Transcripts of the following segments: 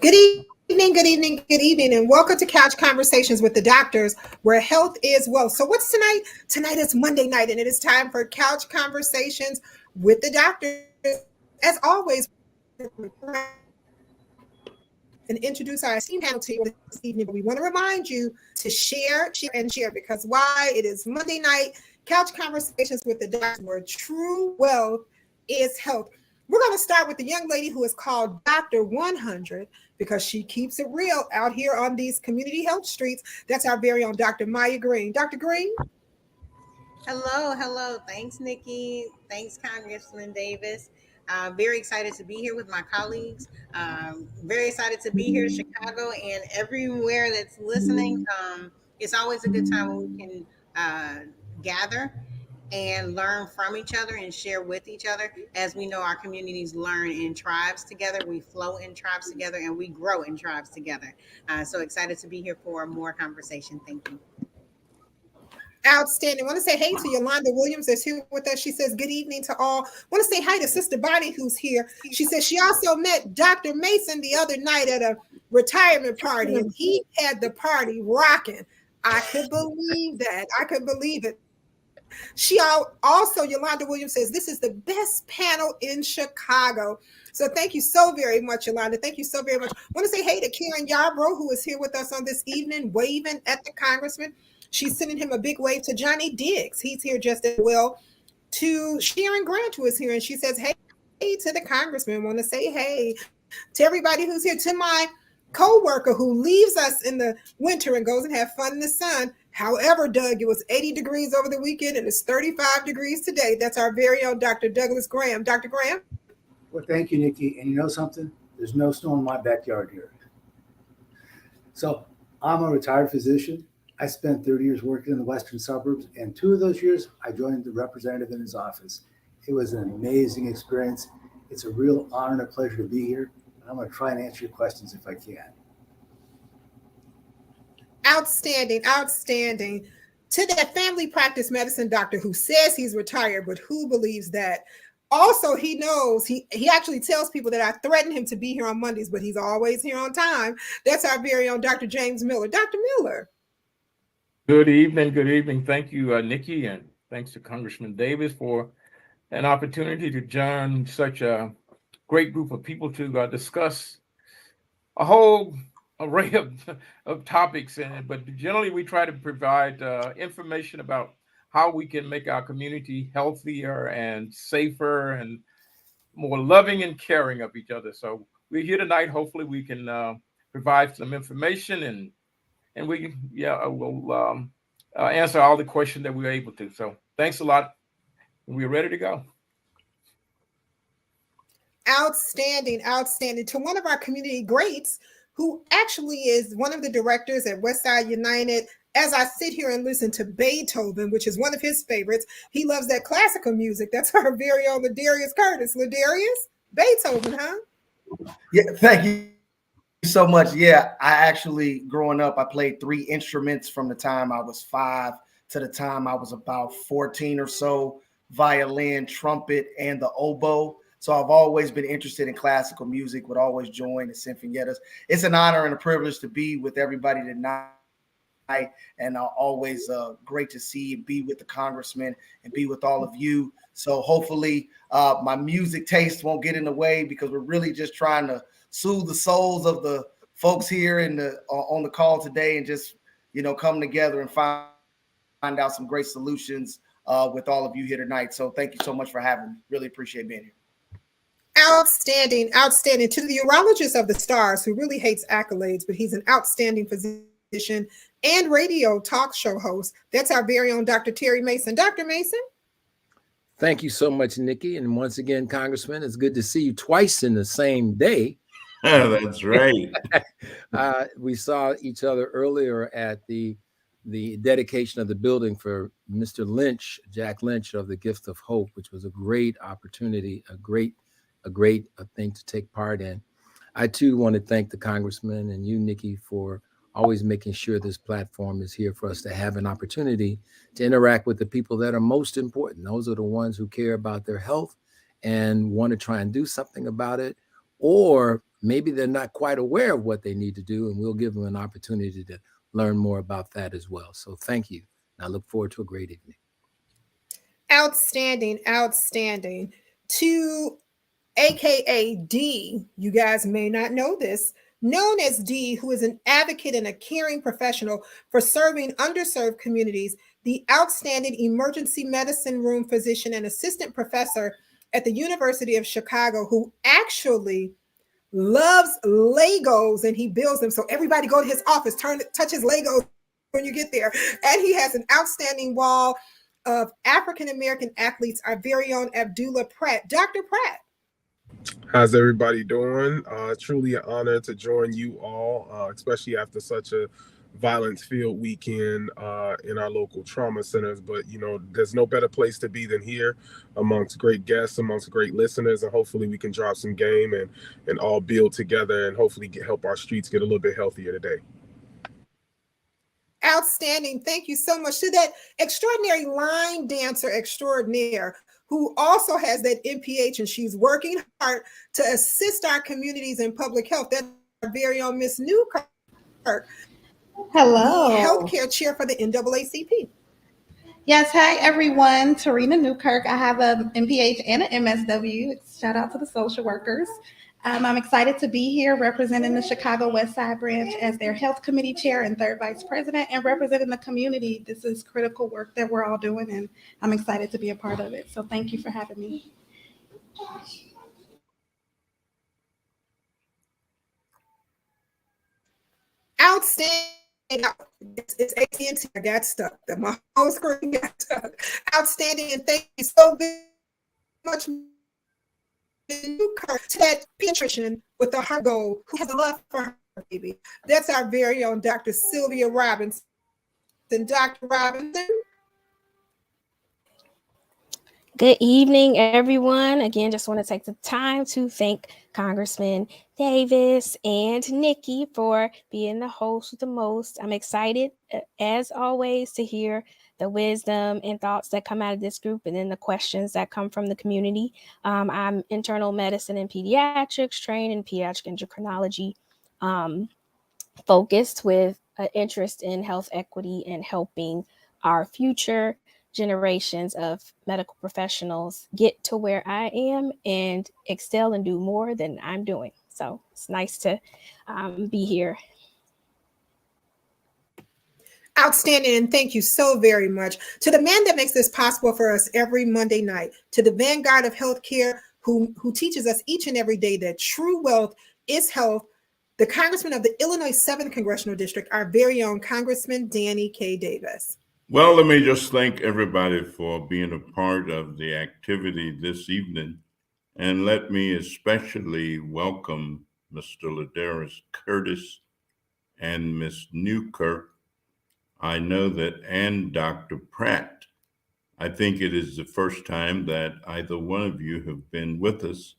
Good evening, good evening, good evening, and welcome to Couch Conversations with the Doctors, where health is wealth. So, what's tonight? Tonight is Monday night, and it is time for Couch Conversations with the Doctors. As always, and introduce our esteemed panel to you this evening. But we want to remind you to share because why? It is Monday night Couch Conversations with the Doctors, where true wealth is health. We're going to start with the young lady who is called Dr. 100 because she keeps it real out here on these community health streets. That's our very own Dr. Maya Green. Dr. Green? Hello. Thanks, Nikki. Thanks, Congressman Davis. Very excited to be here with my colleagues. Very excited to be here in Chicago and everywhere that's listening. It's always a good time when we can gather and learn from each other and share with each other. As we know, our communities learn in tribes together, we flow in tribes together, and we grow in tribes together. So excited to be here for more conversation. Thank you. Outstanding. I want to say hey to Yolanda Williams that's here with us. She says good evening to all. I want to say hi to Sister Bonnie who's here. She says she also met Dr. Mason the other night at a retirement party and he had the party rocking. I could believe that. I could believe it. Also, Yolanda Williams says this is the best panel in Chicago. So thank you so very much, Yolanda. Thank you so very much. I want to say hey to Karen Yarbrough, who is here with us on this evening, waving at the congressman. She's sending him a big wave to Johnny Diggs. He's here just as well. To Sharon Grant, who is here, and she says, hey to the congressman. Want to say hey to everybody who's here. To my co-worker who leaves us in the winter and goes and have fun in the sun. However, Doug, it was 80 degrees over the weekend and it's 35 degrees today. That's our very own Dr. Douglas Graham. Dr. Graham? Well, thank you, Nikki. And you know something? There's no snow in my backyard here. So I'm a retired physician. I spent 30 years working in the western suburbs, and 2 of those years I joined the representative in his office. It was an amazing experience. It's a real honor and a pleasure to be here. And I'm going to try and answer your questions if I can. Outstanding. To that family practice medicine doctor who says he's retired, but who believes that? Also, he knows, he actually tells people that I threaten him to be here on Mondays, but he's always here on time. That's our very own Dr. James Miller. Dr. Miller. Good evening. Thank you, Nikki, and thanks to Congressman Davis for an opportunity to join such a great group of people to discuss a whole array of topics. But generally, we try to provide information about how we can make our community healthier and safer and more loving and caring of each other. So we're here tonight. Hopefully, we can provide some information and we will answer all the questions that we're able to. So thanks a lot. We're ready to go. Outstanding. To one of our community greats, who actually is one of the directors at Westside United. As I sit here and listen to Beethoven, which is one of his favorites, he loves that classical music. That's our very own Ladarius Curtis. Ladarius, Beethoven, huh? Yeah, thank you so much. Yeah, I actually, growing up, I played 3 instruments from the time I was 5 to the time I was about 14 or so: violin, trumpet, and the oboe. So I've always been interested in classical music, would always join the sinfonietas. It's an honor and a privilege to be with everybody tonight. And always great to see and be with the congressman and be with all of you. So hopefully my music taste won't get in the way, because we're really just trying to soothe the souls of the folks here on the call today, and just, come together and find out some great solutions with all of you here tonight. So thank you so much for having me. Really appreciate being here. Outstanding. To the urologist of the stars, who really hates accolades, but he's an outstanding physician and radio talk show host. That's our very own Dr. Terry Mason. Dr. Mason? Thank you so much, Nikki. And once again, Congressman, it's good to see you twice in the same day. That's right. We saw each other earlier at the dedication of the building for Mr. Lynch, Jack Lynch of the Gift of Hope, which was a great opportunity, a great thing to take part in. I too want to thank the congressman and you, Nikki, for always making sure this platform is here for us to have an opportunity to interact with the people that are most important. Those are the ones who care about their health and want to try and do something about it, or maybe they're not quite aware of what they need to do, and we'll give them an opportunity to learn more about that as well. So thank you. I look forward to a great evening. Outstanding, outstanding. To AKA D, you guys may not know this, known as D, who is an advocate and a caring professional for serving underserved communities, the outstanding emergency medicine room physician and assistant professor at the University of Chicago, who actually loves Legos and he builds them. So everybody go to his office, touch his Legos when you get there. And he has an outstanding wall of African American athletes, our very own Abdullah Pratt. Dr. Pratt. How's everybody doing? Truly an honor to join you all, especially after such a violence-filled weekend in our local trauma centers. But, you know, there's no better place to be than here amongst great guests, amongst great listeners, and hopefully we can drop some game and all build together and hopefully help our streets get a little bit healthier today. Outstanding. Thank you so much to that extraordinary line dancer extraordinaire who also has that MPH, and she's working hard to assist our communities in public health. That's our very own Miss Newkirk. Hello. The healthcare chair for the NAACP. Yes, hi everyone. Tarina Newkirk. I have an MPH and an MSW. Shout out to the social workers. I'm excited to be here representing the Chicago West Side branch as their health committee chair and third vice president, and representing the community. This is critical work that we're all doing, and I'm excited to be a part of it. So thank you for having me. Outstanding. It's AT&T. I got stuck. My whole screen got stuck. Outstanding, and thank you so very much to that pediatrician with the heart goal who has a love for her baby. That's our very own Dr. Sylvia Robinson. Dr. Robinson. Good evening, everyone. Again, just want to take the time to thank Congressman Davis and Nikki for being the host with the most. I'm excited, as always, to hear the wisdom and thoughts that come out of this group and then the questions that come from the community. I'm internal medicine and pediatrics, trained in pediatric endocrinology, focused with an interest in health equity and helping our future generations of medical professionals get to where I am and excel and do more than I'm doing. So it's nice to be here. Outstanding, and thank you so very much to the man that makes this possible for us every Monday night, to the vanguard of healthcare who teaches us each and every day that true wealth is health, the congressman of the Illinois 7th Congressional District, our very own Congressman Danny K. Davis. Well, let me just thank everybody for being a part of the activity this evening. And let me especially welcome Mr. Ladarius Curtis and Ms. Newkirk. I know that, and Dr. Pratt. I think it is the first time that either one of you have been with us.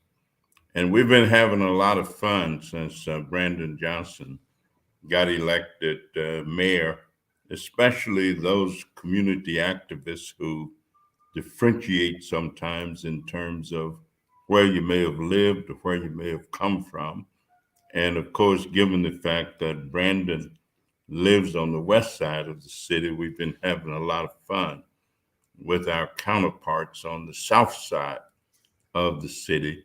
And we've been having a lot of fun since Brandon Johnson got elected mayor, especially those community activists who differentiate sometimes in terms of where you may have lived or where you may have come from. And of course, given the fact that Brandon lives on the west side of the city, we've been having a lot of fun with our counterparts on the south side of the city.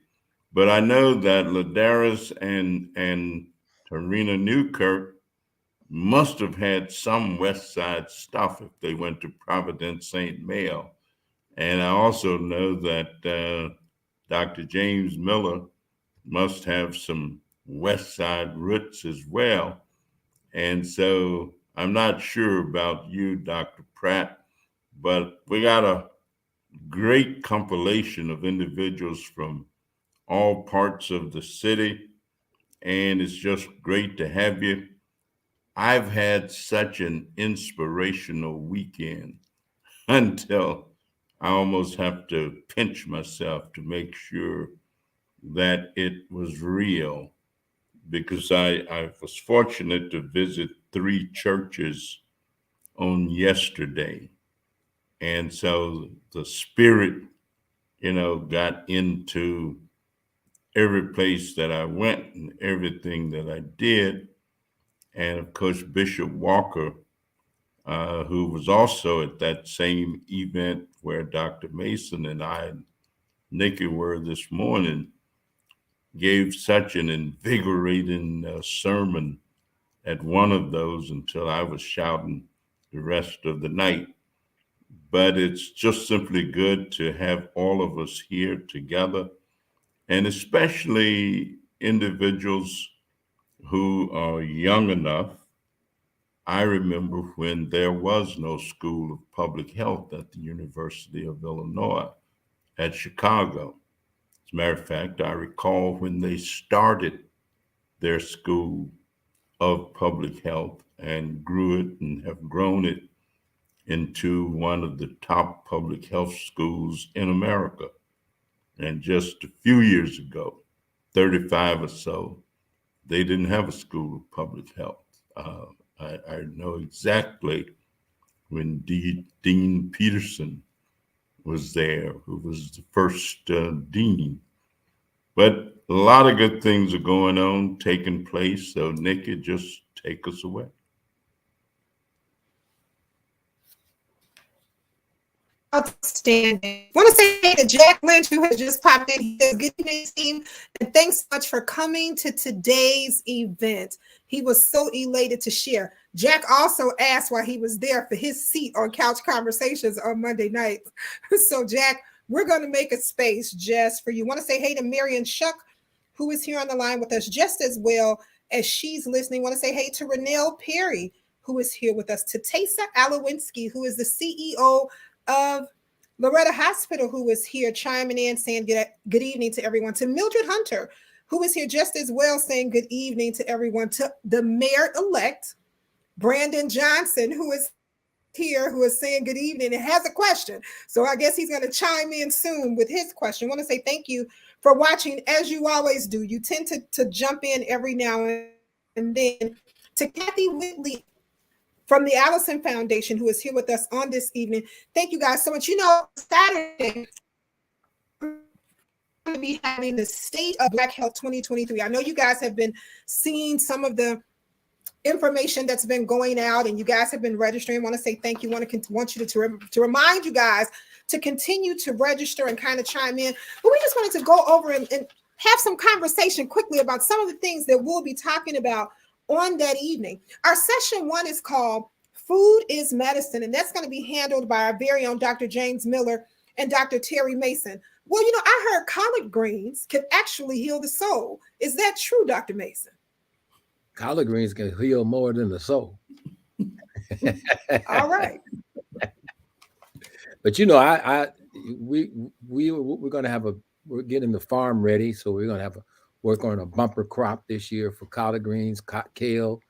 But I know that Ladarius and Tarina Newkirk must have had some West Side stuff if they went to Providence St. Mail. And I also know that Dr. James Miller must have some West Side roots as well. And so I'm not sure about you, Dr. Pratt, but we got a great compilation of individuals from all parts of the city. And it's just great to have you. I've had such an inspirational weekend until I almost have to pinch myself to make sure that it was real, because I was fortunate to visit 3 churches on yesterday. And so the spirit, got into every place that I went and everything that I did. And of course, Bishop Walker, who was also at that same event where Dr. Mason and I and Nikki were this morning, gave such an invigorating sermon at one of those until I was shouting the rest of the night. But it's just simply good to have all of us here together, and especially individuals who are young enough. I remember when there was no School of Public Health at the University of Illinois at Chicago. As a matter of fact, I recall when they started their School of Public Health and grew it and have grown it into one of the top public health schools in America. And just a few years ago, 35 or so, they didn't have a School of Public Health. I know exactly when Dean Peterson was there, who was the first dean. But a lot of good things are going on, taking place. So, Nikki, just take us away. Outstanding. I want to say hey to Jack Lynch, who has just popped in. He says, good evening, team, and thanks so much for coming to today's event. He was so elated to share. Jack also asked why he was there for his seat on Couch Conversations on Monday nights. So, Jack, we're going to make a space just for you. I want to say hey to Marion Shuck, who is here on the line with us just as well as she's listening. I want to say hey to Renelle Perry, who is here with us, to Tesa Alowinski, who is the CEO of Loretta Hospital, who is here chiming in, saying good evening to everyone, to Mildred Hunter, who is here just as well, saying good evening to everyone, to the mayor-elect, Brandon Johnson, who is here, who is saying good evening and has a question. So I guess he's going to chime in soon with his question. I want to say thank you for watching, as you always do. You tend to jump in every now and then. To Kathy Whitley from the Allison Foundation, who is here with us on this evening. Thank you guys so much. You know, Saturday, we're going to be having the State of Black Health 2023. I know you guys have been seeing some of the information that's been going out, and you guys have been registering. I want to say thank you. Want you to remind you guys to continue to register and kind of chime in. But we just wanted to go over and have some conversation quickly about some of the things that we'll be talking about on that evening. Our session one is called Food is Medicine, and that's going to be handled by our very own Dr. James Miller and Dr. Terry Mason. Well, you know, I heard collard greens can actually heal the soul. Is that true, Dr. Mason? Collard greens can heal more than the soul. All right. But you know, we're going to have we're getting the farm ready, so we're going to work on a bumper crop this year for collard greens, kale,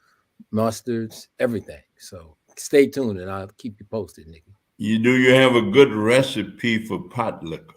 mustards, everything. So stay tuned, and I'll keep you posted, Nikki. You have a good recipe for pot liquor?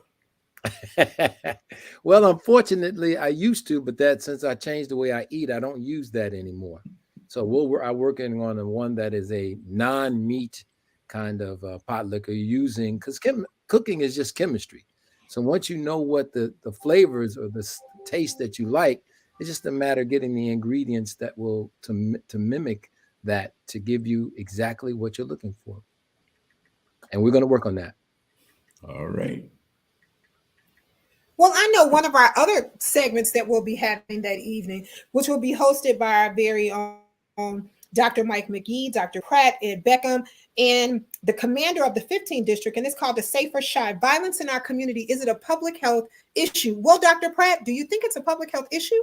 Well, unfortunately, I used to, but since I changed the way I eat, I don't use that anymore. So I'm working on one that is a non-meat kind of pot liquor, using, because cooking is just chemistry. So once you know what the flavors or the taste that you like, it's just a matter of getting the ingredients that will to mimic that, to give you exactly what you're looking for. And we're going to work on that. All right. Well, I know one of our other segments that we'll be having that evening, which will be hosted by our very own Dr. Mike McGee, Dr. Pratt, Ed Beckham, and the commander of the 15th district, and it's called The Safer Shot. Violence in our community, is it a public health issue? Well, Dr. Pratt, do you think it's a public health issue?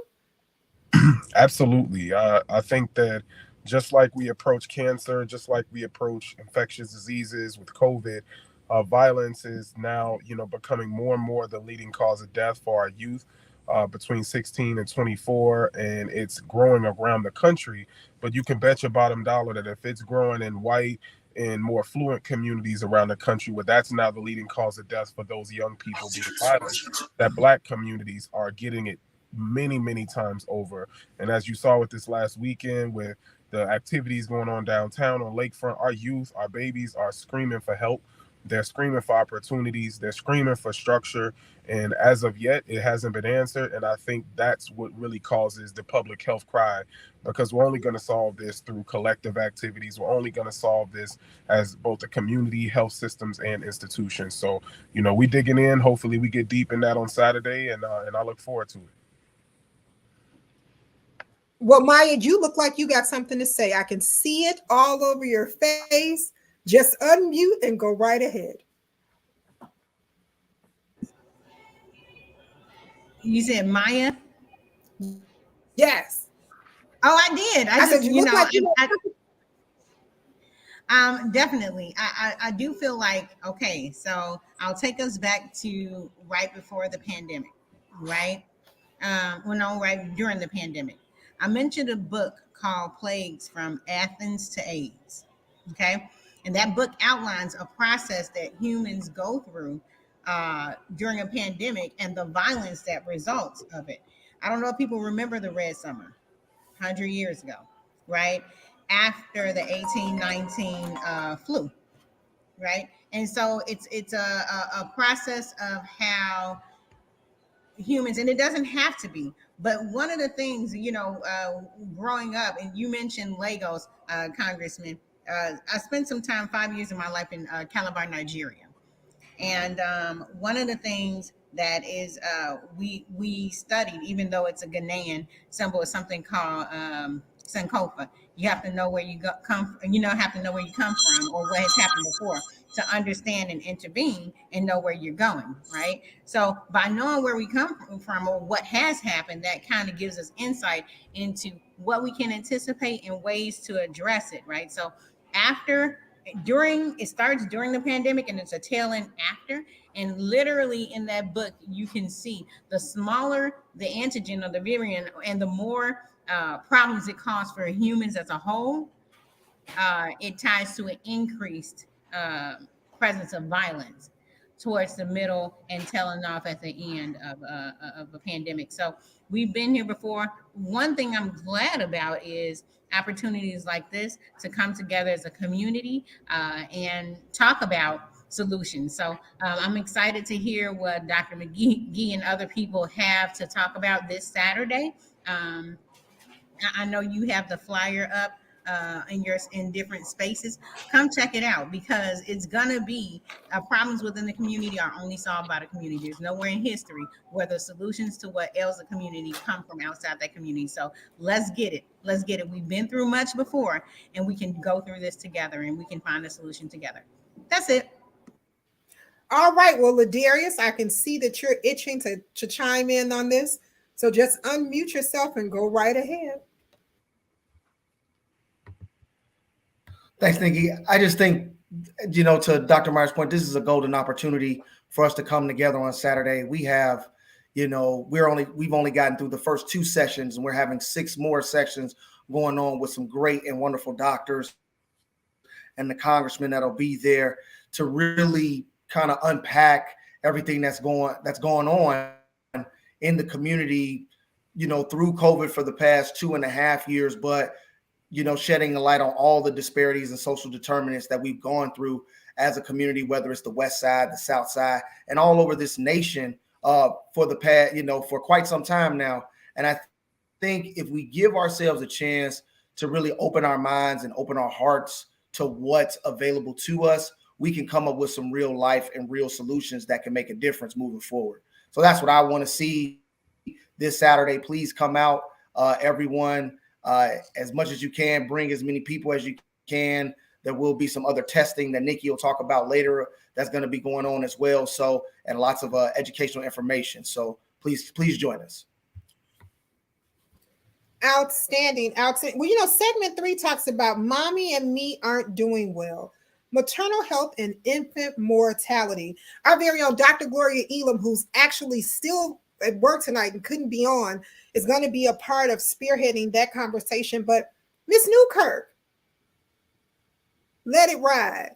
Absolutely. I think that just like we approach cancer, just like we approach infectious diseases with COVID, violence is now, becoming more and more the leading cause of death for our youth between 16 and 24, and it's growing around the country. But you can bet your bottom dollar that if it's growing in white and more affluent communities around the country, where that's now the leading cause of death for those young people being violent, that Black communities are getting it many, many times over. And as you saw with this last weekend, with the activities going on downtown on Lakefront, our youth, our babies are screaming for help They're screaming for opportunities. They're screaming for structure. And as of yet, it hasn't been answered. And I think that's what really causes the public health cry, because we're only going to solve this through collective activities. We're only going to solve this as both the community, health systems, and institutions. So, we digging in. Hopefully we get deep in that on Saturday, and I look forward to it. Well, Maya, you look like you got something to say. I can see it all over your face. Just unmute and go right ahead. You said Maya? Yes. Oh, I did. I said you look like you. Definitely. I do feel like, okay, so I'll take us back to right before the pandemic, right? Right during the pandemic. I mentioned a book called Plagues from Athens to AIDS. Okay. And that book outlines a process that humans go through during a pandemic and the violence that results of it. I don't know if people remember the Red Summer 100 years ago, right? After the 1819 flu, right? And so it's a process of how humans, and it doesn't have to be, but one of the things, growing up, and you mentioned Lagos, Congressman, I spent some time, 5 years of my life in Calabar, Nigeria. And one of the things that is we studied, even though it's a Ghanaian symbol, is something called Sankofa. You have to know where you come from, have to know where you come from or what has happened before to understand and intervene and know where you're going, right? So by knowing where we come from or what has happened, that kind of gives us insight into what we can anticipate and ways to address it, right? So it starts during the pandemic and it's a tail end after. And literally in that book, you can see the smaller the antigen or the variant and the more problems it causes for humans as a whole, it ties to an increased presence of violence towards the middle and tailing off at the end of a pandemic. So we've been here before. One thing I'm glad about is opportunities like this to come together as a community and talk about solutions. So I'm excited to hear what Dr. McGee and other people have to talk about this Saturday. I know you have the flyer up in different spaces. Come check it out, because it's gonna be problems within the community are only solved by the community. There's nowhere in history where the solutions to what ails the community come from outside that community. So let's get it. We've been through much before, and we can go through this together, and we can find a solution together. That's it. All right. Well, Ladarius, I can see that you're itching to chime in on this. So just unmute yourself and go right ahead. Thanks, Nikki. I just think, to Dr. Meyer's point, this is a golden opportunity for us to come together on Saturday. We have, we've only gotten through the first 2 sessions, and we're having 6 more sessions going on with some great and wonderful doctors and the congressman that'll be there to really kind of unpack everything that's going on in the community, through COVID for the past 2.5 years, but shedding a light on all the disparities and social determinants that we've gone through as a community, whether it's the West Side, the South Side, and all over this nation for the past, for quite some time now. And I think if we give ourselves a chance to really open our minds and open our hearts to what's available to us, we can come up with some real life and real solutions that can make a difference moving forward. So that's what I want to see this Saturday. Please come out, everyone. As much as you can, bring as many people as you can. There will be some other testing that Nikki will talk about later that's going to be going on as well. So, and lots of educational information. So please join us. Outstanding. Well, segment 3 talks about mommy and me aren't doing well. Maternal health and infant mortality. Our very own Dr. Gloria Elam, who's actually still at work tonight and couldn't be on, is going to be a part of spearheading that conversation. But Ms. Newkirk, let it ride.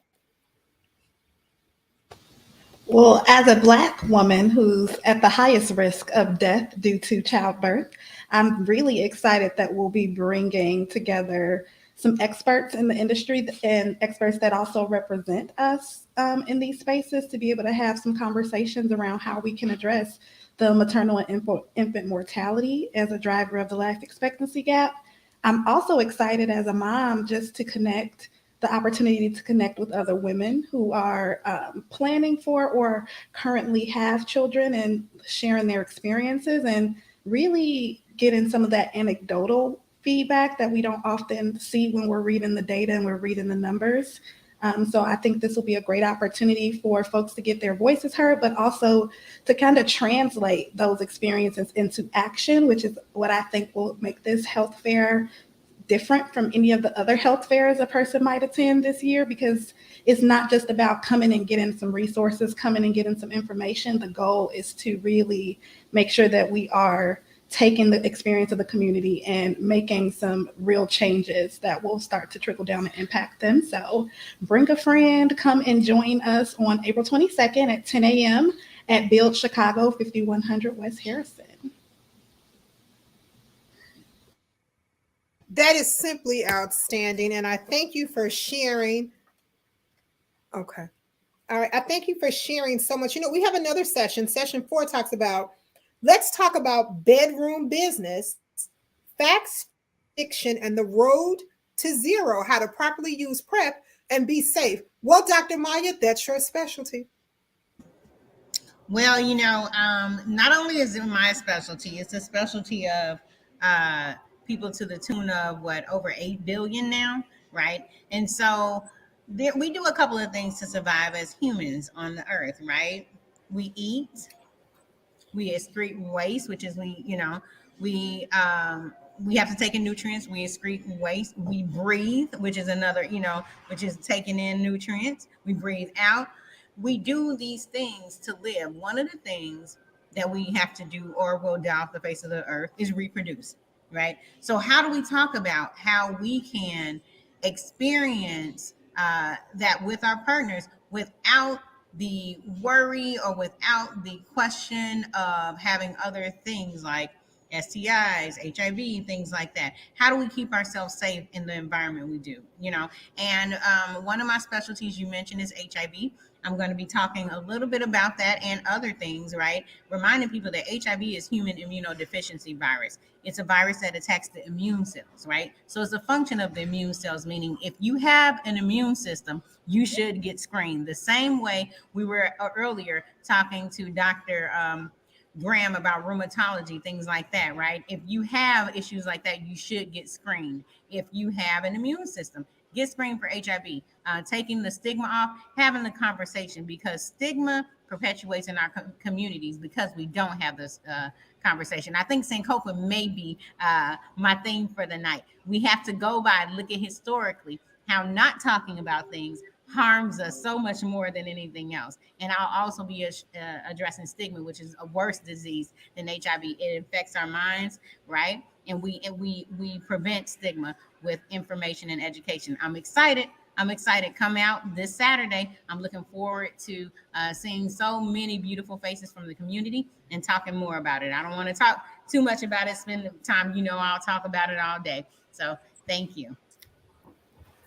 Well, as a Black woman who's at the highest risk of death due to childbirth, I'm really excited that we'll be bringing together some experts in the industry and experts that also represent us in these spaces to be able to have some conversations around how we can address the maternal and infant mortality as a driver of the life expectancy gap. I'm also excited as a mom just to connect, the opportunity to connect with other women who are planning for or currently have children and sharing their experiences and really getting some of that anecdotal feedback that we don't often see when we're reading the data and we're reading the numbers. So I think this will be a great opportunity for folks to get their voices heard, but also to kind of translate those experiences into action, which is what I think will make this health fair different from any of the other health fairs a person might attend this year, because it's not just about coming and getting some resources, coming and getting some information. The goal is to really make sure that we are taking the experience of the community and making some real changes that will start to trickle down and impact them. So bring a friend, come and join us on April 22nd at 10 a.m. at Build Chicago, 5100 West Harrison. That is simply outstanding. And I thank you for sharing. Okay. All right. I thank you for sharing so much. You know, we have another session. Session 4 talks about, let's talk about bedroom business, facts, fiction, and the road to zero, how to properly use PrEP and be safe. Well, Dr. Maya, that's your specialty. Well, you know, not only is it my specialty, it's a specialty of people to the tune of what, over 8 billion now, right? And so we do a couple of things to survive as humans on the earth, right? We eat, we excrete waste, which is we have to take in nutrients. We excrete waste. We breathe, which is another, which is taking in nutrients. We breathe out. We do these things to live. One of the things that we have to do, or will die off the face of the earth, is reproduce, right? So how do we talk about how we can experience that with our partners without the worry or without the question of having other things like STIs, HIV, things like that? How do we keep ourselves safe in the environment we do? And one of my specialties you mentioned is HIV. I'm going to be talking a little bit about that and other things, right? Reminding people that HIV is human immunodeficiency virus. It's a virus that attacks the immune cells, right? So it's a function of the immune cells, meaning if you have an immune system, you should get screened. The same way we were earlier talking to Dr. Graham about rheumatology, things like that, right? If you have issues like that, you should get screened. If you have an immune system, get screened for HIV. Taking the stigma off, having the conversation, because stigma perpetuates in our communities because we don't have this conversation. I think Sankofa may be my theme for the night. We have to go by and look at historically how not talking about things harms us so much more than anything else. And I'll also be addressing stigma, which is a worse disease than HIV. It affects our minds, right? And we prevent stigma with information and education. I'm excited. Come out this Saturday. I'm looking forward to seeing so many beautiful faces from the community and talking more about it. I don't want to talk too much about it, spend time, I'll talk about it all day. So thank you.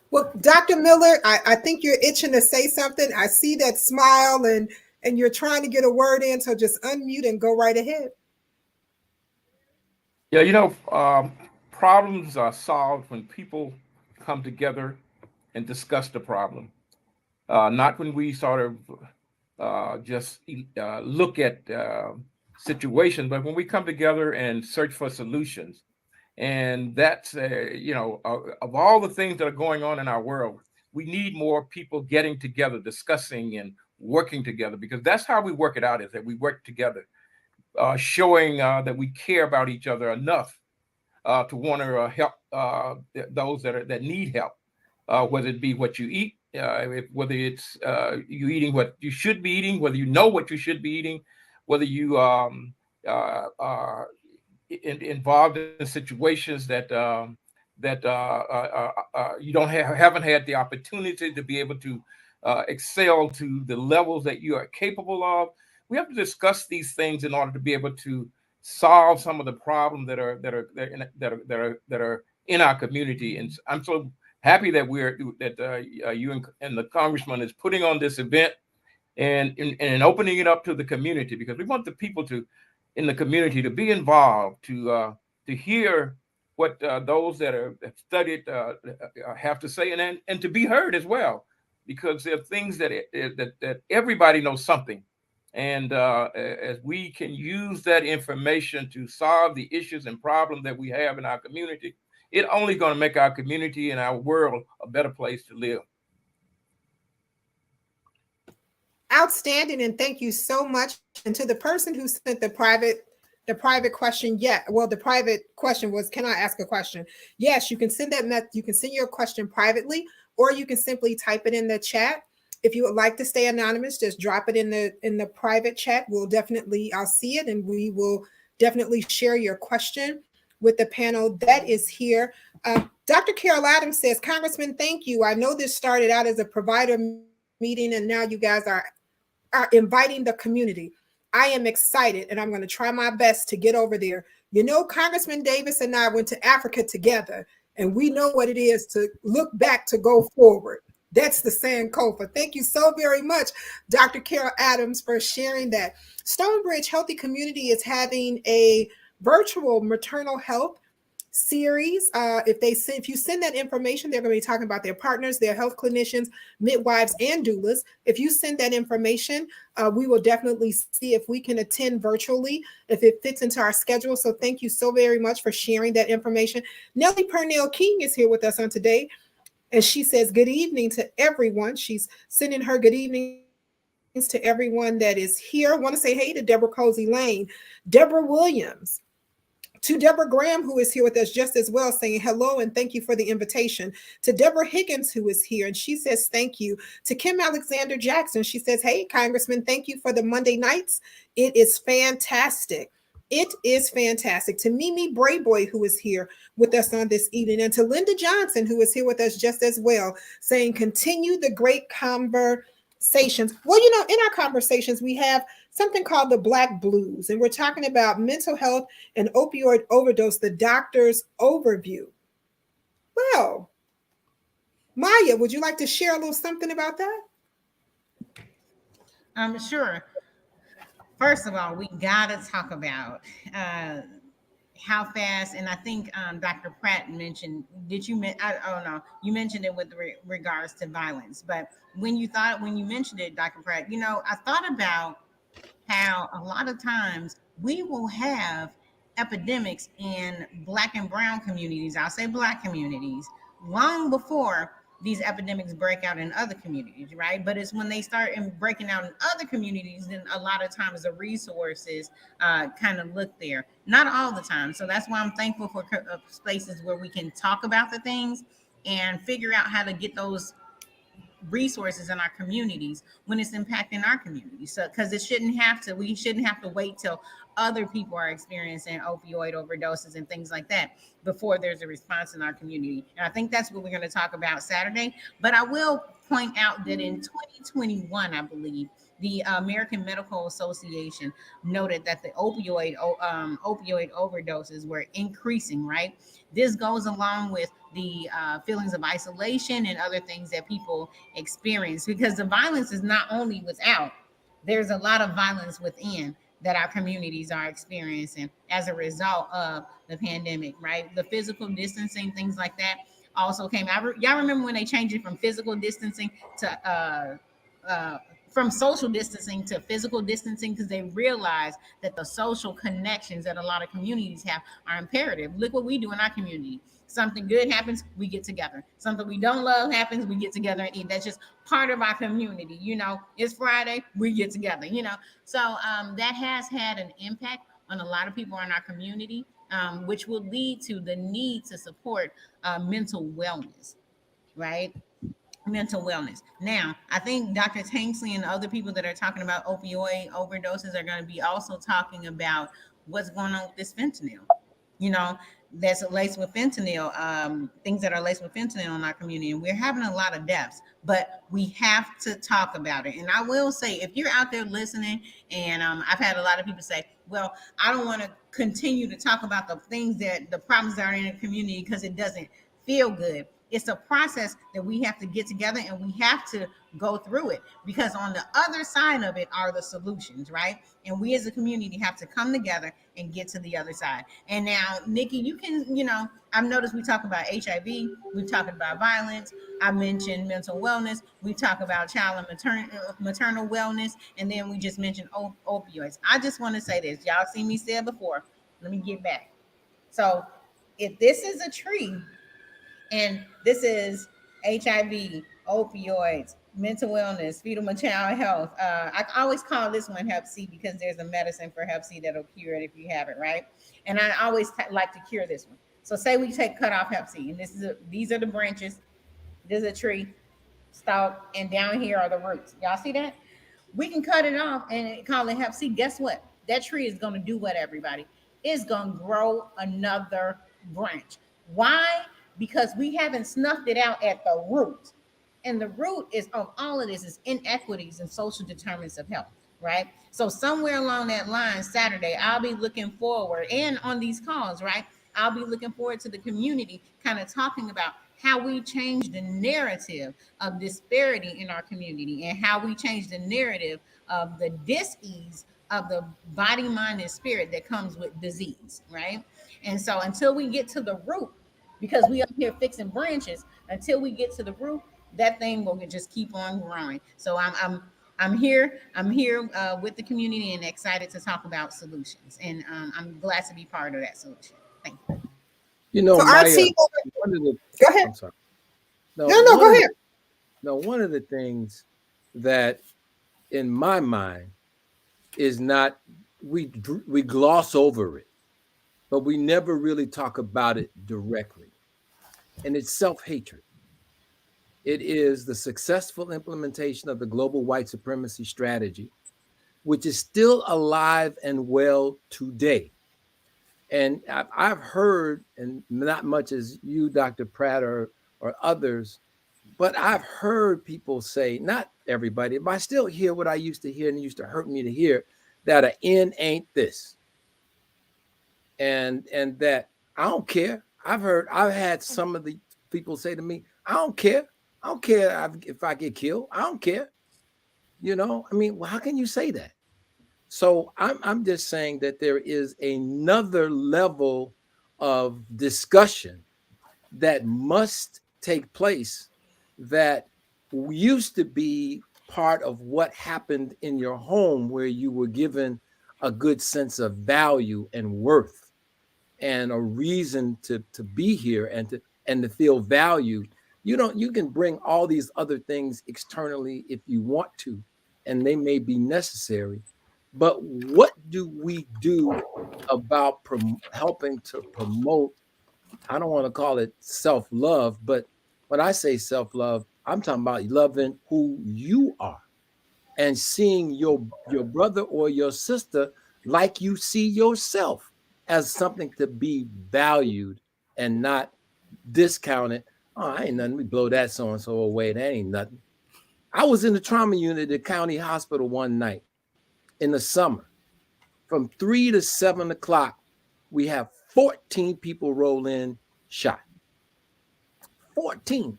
Well, Dr. Miller, I think you're itching to say something. I see that smile and you're trying to get a word in, so just unmute and go right ahead. Yeah, problems are solved when people come together and discuss the problem, not when we sort of just look at situations, but when we come together and search for solutions. And that's, of all the things that are going on in our world, we need more people getting together, discussing and working together, because that's how we work it out, is that we work together, showing that we care about each other enough to want to help those that need help, whether it be what you eat, whether it's you eating what you should be eating, whether you know what you should be eating, whether you involved in situations that you haven't had the opportunity to be able to excel to the levels that you are capable of. We have to discuss these things in order to be able to solve some of the problems that are in our community. And I'm so happy that you and the congressman is putting on this event and opening it up to the community, because we want the people in the community to be involved, to hear what those that have studied have to say, and to be heard as well, because there are things that everybody knows something, and as we can use that information to solve the issues and problems that we have in our community, it only going to make our community and our world a better place to live. Outstanding, and thank you so much. And to the person who sent the private question, the private question was, can I ask a question? Yes, you can send you can send your question privately, or you can simply type it in the chat. If you would like to stay anonymous, just drop it in the private chat. I'll see it, and we will definitely share your question with the panel that is here. Dr. Carol Adams says, Congressman, thank you. I know this started out as a provider meeting, and now you guys are inviting the community. I am excited, and I'm going to try my best to get over there. You know, Congressman Davis and I went to Africa together, and we know what it is to look back to go forward. That's the Sankofa. Thank you so very much, Dr. Carol Adams, for sharing that. Stonebridge Healthy Community is having a virtual maternal health series. If you send that information, they're going to be talking about their partners, their health clinicians, midwives, and doulas. If you send that information, we will definitely see if we can attend virtually, if it fits into our schedule. So thank you so very much for sharing that information. Nellie Purnell King is here with us on today, and she says, good evening to everyone. She's sending her good evening to everyone that is here. I want to say hey to Deborah Cozy Lane, Deborah Williams, to Deborah Graham, who is here with us just as well, saying hello and thank you for the invitation. To Deborah Higgins, who is here, and she says thank you. To Kim Alexander Jackson, she says, hey, Congressman, thank you for the Monday nights. It is fantastic. It is fantastic. To Mimi Brayboy, who is here with us on this evening, and to Linda Johnson, who is here with us just as well, saying continue the great conversations. Well, you know, in our conversations, we have something called the Black Blues, and we're talking about mental health and opioid overdose, the doctor's overview. Well, Maya, would you like to share a little something about that? Sure. First of all, we gotta talk about how fast, and I think Dr. Pratt mentioned, you mentioned it with regards to violence, but when you mentioned it, Dr. Pratt, you know, I thought about how a lot of times we will have epidemics in Black and brown communities, I'll say Black communities, long before these epidemics break out in other communities, right? But it's when they start breaking out in other communities, then a lot of times the resources kind of look there. Not all the time. So that's why I'm thankful for places where we can talk about the things and figure out how to get those resources in our communities when it's impacting our communities. So because we shouldn't have to wait till other people are experiencing opioid overdoses and things like that before there's a response in our community. And I think that's what we're going to talk about Saturday. But I will point out that in 2021, I believe, the American Medical Association noted that the opioid overdoses were increasing, right? This goes along with the feelings of isolation and other things that people experience, because the violence is not only without, there's a lot of violence within that our communities are experiencing as a result of the pandemic, right? The physical distancing, things like that also came out. Y'all remember when they changed it from physical distancing to from social distancing to physical distancing, because they realized that the social connections that a lot of communities have are imperative. Look what we do in our community. Something good happens, we get together. Something we don't love happens, we get together and eat. That's just part of our community. You know, it's Friday, we get together, you know. So that has had an impact on a lot of people in our community, which will lead to the need to support mental wellness, right? Mental wellness. Now, I think Dr. Tanksley and other people that are talking about opioid overdoses are going to be also talking about what's going on with this fentanyl. You know, that's laced with fentanyl, things that are laced with fentanyl in our community. And we're having a lot of deaths, but we have to talk about it. And I will say, if you're out there listening, and I've had a lot of people say, well, I don't want to continue to talk about the things that the problems that are in the community because it doesn't feel good. It's a process that we have to get together and we have to go through it, because on the other side of it are the solutions, right? And we as a community have to come together and get to the other side. And now, Nikki, you can, I've noticed we talk about HIV, we've talked about violence, I mentioned mental wellness, we talk about child and maternal wellness, and then we just mentioned opioids. I just want to say this. Y'all seen me say it before. Let me get back. So if this is a tree, and this is HIV, opioids, mental illness, fetal child health. I always call this one Hep C because there's a medicine for Hep C that'll cure it if you have it, right? And I always like to cure this one. So say we cut off Hep C, and these are the branches. This is a tree, stalk, and down here are the roots. Y'all see that? We can cut it off and call it Hep C. Guess what? That tree is going to do what, everybody? It's going to grow another branch. Why? Because we haven't snuffed it out at the root. And the root is of all of this is inequities and social determinants of health, right? So somewhere along that line, Saturday, I'll be looking forward, and on these calls, right? I'll be looking forward to the community kind of talking about how we change the narrative of disparity in our community and how we change the narrative of the dis-ease of the body, mind, and spirit that comes with disease, right? And so until we get to the root, because we up here fixing branches, until we get to the root, that thing will just keep on growing. So I'm here with the community and excited to talk about solutions, and I'm glad to be part of that solution. Thank you. So RT, one of the, go ahead. I'm sorry. No, go ahead. One of the things that in my mind is not, we gloss over it, but we never really talk about it directly. And it's self-hatred. It is the successful implementation of the global white supremacy strategy, which is still alive and well today. And I've heard, and not much as you, Dr. Pratt, or others, but I've heard people say, not everybody, but I still hear what I used to hear and it used to hurt me to hear, that an N ain't this. And that I don't care. I've had some of the people say to me, I don't care. I don't care if I get killed. I don't care. I mean, well, how can you say that? So I'm just saying that there is another level of discussion that must take place that used to be part of what happened in your home, where you were given a good sense of value and worth and a reason to be here and to feel valued. You can bring all these other things externally if you want to, and they may be necessary. But what do we do about helping to promote, I don't want to call it self-love, but when I say self-love, I'm talking about loving who you are and seeing your brother or your sister like you see yourself, as something to be valued and not discounted. Oh, I ain't nothing. We blow that so-and-so away. That ain't nothing. I was in the trauma unit at the county hospital one night in the summer. From 3 to 7 o'clock, we have 14 people roll in shot. 14.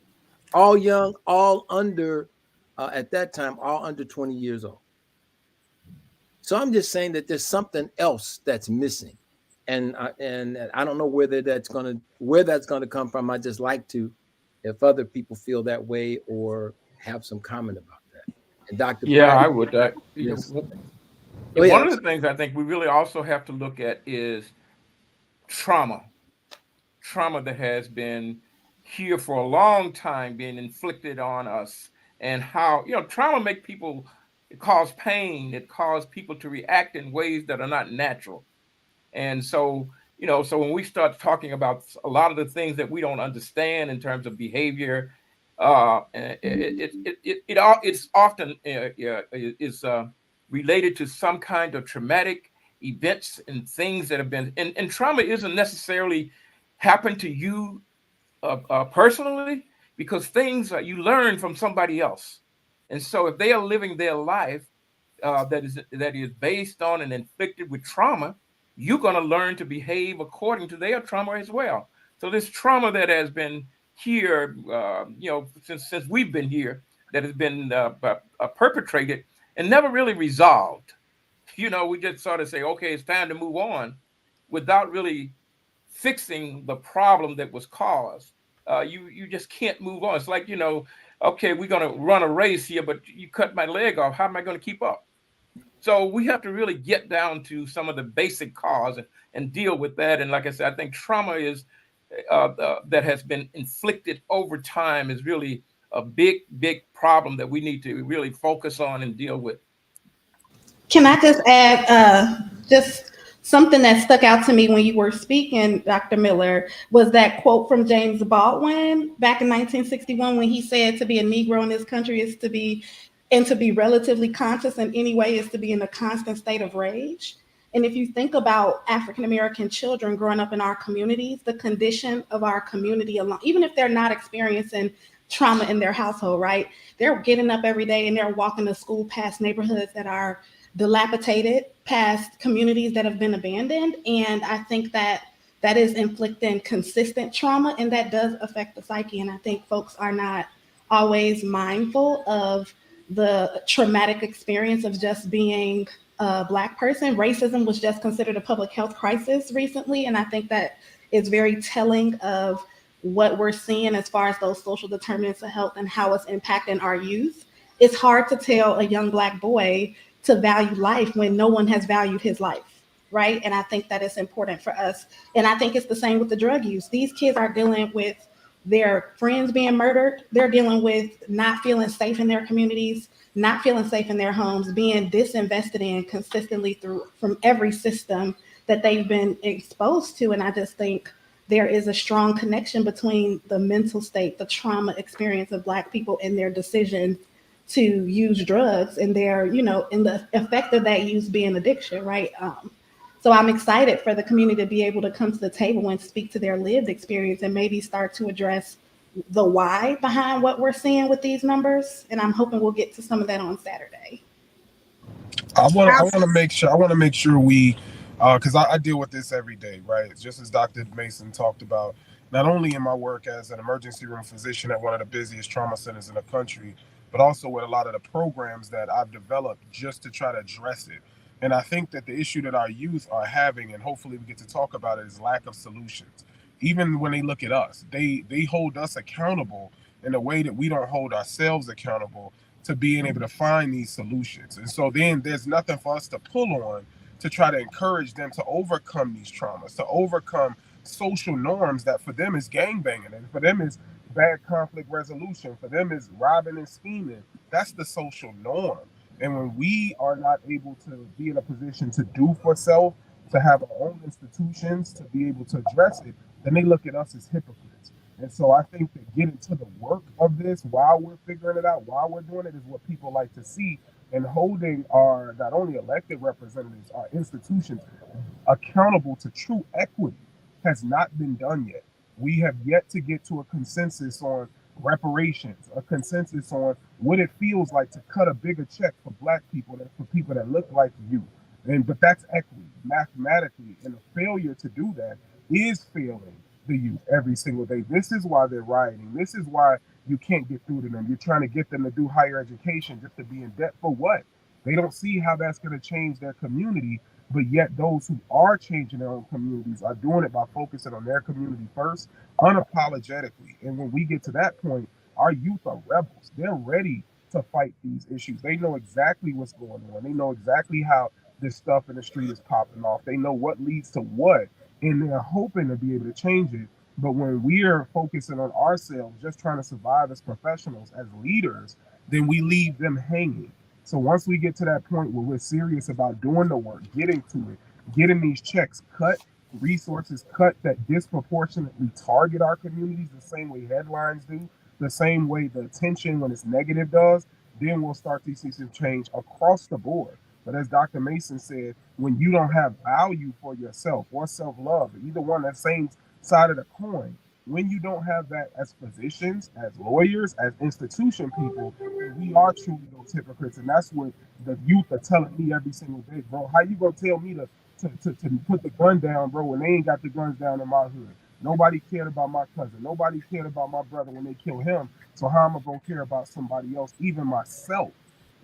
All young, all under, at that time, all under 20 years old. So I'm just saying that there's something else that's missing. And I don't know where that's gonna come from. I just like to, if other people feel that way or have some comment about that. And Dr. Yeah, Pratt, I would. yes. One of the things I think we really also have to look at is trauma that has been here for a long time, being inflicted on us, and how trauma make people, it cause pain, it causes people to react in ways that are not natural. And so so when we start talking about a lot of the things that we don't understand in terms of behavior, it's often is related to some kind of traumatic events and things that have been, and trauma isn't necessarily happened to you personally, because things you learn from somebody else. And so if they are living their life that is based on and inflicted with trauma, you're going to learn to behave according to their trauma as well. So this trauma that has been here, since we've been here, that has been perpetrated and never really resolved. We just sort of say, okay, it's time to move on, without really fixing the problem that was caused. You just can't move on. It's like, okay, we're going to run a race here, but you cut my leg off. How am I going to keep up? So we have to really get down to some of the basic cause and deal with that. And like I said, I think trauma is that has been inflicted over time is really a big, big problem that we need to really focus on and deal with. Can I just add just something that stuck out to me when you were speaking, Dr. Miller, was that quote from James Baldwin back in 1961 when he said to be a Negro in this country is to be relatively conscious in any way is to be in a constant state of rage. And if you think about African American children growing up in our communities, the condition of our community alone, even if they're not experiencing trauma in their household, right? They're getting up every day and they're walking to school past neighborhoods that are dilapidated, past communities that have been abandoned. And I think that is inflicting consistent trauma, and that does affect the psyche. And I think folks are not always mindful of the traumatic experience of just being a Black person. Racism was just considered a public health crisis recently, and I think that is very telling of what we're seeing as far as those social determinants of health and how it's impacting our youth. It's hard to tell a young Black boy to value life when no one has valued his life, right? And I think that it's important for us. And I think it's the same with the drug use. These kids are dealing with their friends being murdered. They're dealing with not feeling safe in their communities, not feeling safe in their homes, being disinvested in consistently from every system that they've been exposed to. And I just think there is a strong connection between the mental state, the trauma experience of Black people, and their decision to use drugs and their, in the effect of that use being addiction, right? So I'm excited for the community to be able to come to the table and speak to their lived experience and maybe start to address the why behind what we're seeing with these numbers. And I'm hoping we'll get to some of that on Saturday. I want to make sure we, because I deal with this every day, right? Just as Dr. Mason talked about, not only in my work as an emergency room physician at one of the busiest trauma centers in the country, but also with a lot of the programs that I've developed just to try to address it. And I think that the issue that our youth are having, and hopefully we get to talk about it, is lack of solutions. Even when they look at us, they hold us accountable in a way that we don't hold ourselves accountable to being able to find these solutions. And so then there's nothing for us to pull on to try to encourage them to overcome these traumas, to overcome social norms that for them is gangbanging, and for them is bad conflict resolution, for them is robbing and scheming. That's the social norm. And when we are not able to be in a position to do for self, to have our own institutions, to be able to address it, then they look at us as hypocrites. And so I think that getting to the work of this while we're figuring it out, while we're doing it, is what people like to see. And holding our not only elected representatives, our institutions accountable to true equity has not been done yet. We have yet to get to a consensus on reparations, a consensus on what it feels like to cut a bigger check for Black people than for people that look like you. But that's equity mathematically, and a failure to do that is failing the youth every single day. This is why they're rioting. This is why you can't get through to them. You're trying to get them to do higher education just to be in debt for what? They don't see how that's going to change their community, but yet those who are changing their own communities are doing it by focusing on their community first, unapologetically. And when we get to that point, our youth are rebels. They're ready to fight these issues. They know exactly what's going on. They know exactly how this stuff in the street is popping off. They know what leads to what, and they're hoping to be able to change it. But when we're focusing on ourselves, just trying to survive as professionals, as leaders, then we leave them hanging. So once we get to that point where we're serious about doing the work, getting to it, getting these checks cut, resources cut that disproportionately target our communities the same way headlines do, the same way the attention when it's negative does, then we'll start to see some change across the board. But as Dr. Mason said, when you don't have value for yourself or self-love, either one, that same side of the coin, when you don't have that as physicians, as lawyers, as institution people, then we are truly those hypocrites. And that's what the youth are telling me every single day, bro. How you gonna tell me to put the gun down, bro, when they ain't got the guns down in my hood? Nobody cared about my cousin. Nobody cared about my brother when they killed him. So how am I gonna care about somebody else, even myself,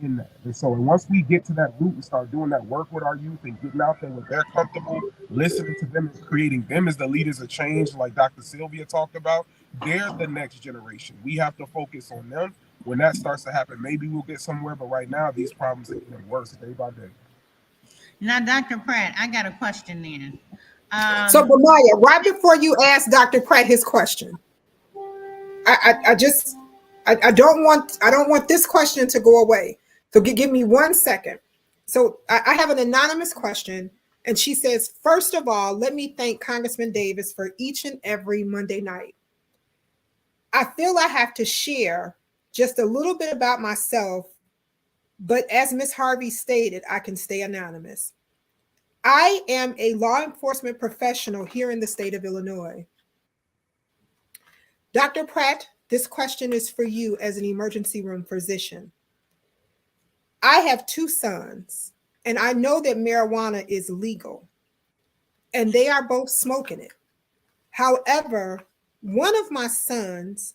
in that? And so once we get to that root and start doing that work with our youth and getting out there where they're comfortable, listening to them and creating them as the leaders of change, like Dr. Sylvia talked about, they're the next generation. We have to focus on them. When that starts to happen, maybe we'll get somewhere. But right now, these problems are getting worse day by day. Now, Dr. Pratt, I got a question then. So, Bamaya, right before you ask Dr. Pratt his question, I don't want this question to go away. So give me 1 second. So I have an anonymous question, and she says, first of all, let me thank Congressman Davis for each and every Monday night. I feel I have to share just a little bit about myself, but as Ms. Harvey stated, I can stay anonymous. I am a law enforcement professional here in the state of Illinois. Dr. Pratt, this question is for you as an emergency room physician. I have 2 sons, and I know that marijuana is legal, and they are both smoking it. However, one of my sons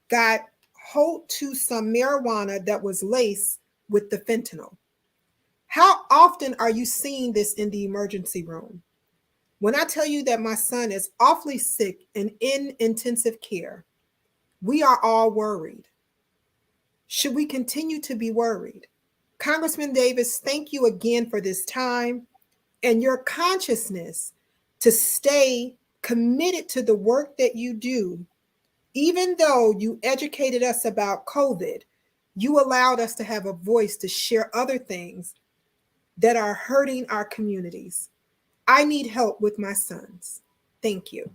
got hold to some marijuana that was laced with the fentanyl. How often are you seeing this in the emergency room? When I tell you that my son is awfully sick and in intensive care, we are all worried. Should we continue to be worried? Congressman Davis, thank you again for this time and your consciousness to stay committed to the work that you do. Even though you educated us about COVID, you allowed us to have a voice to share other things that are hurting our communities. I need help with my sons. Thank you.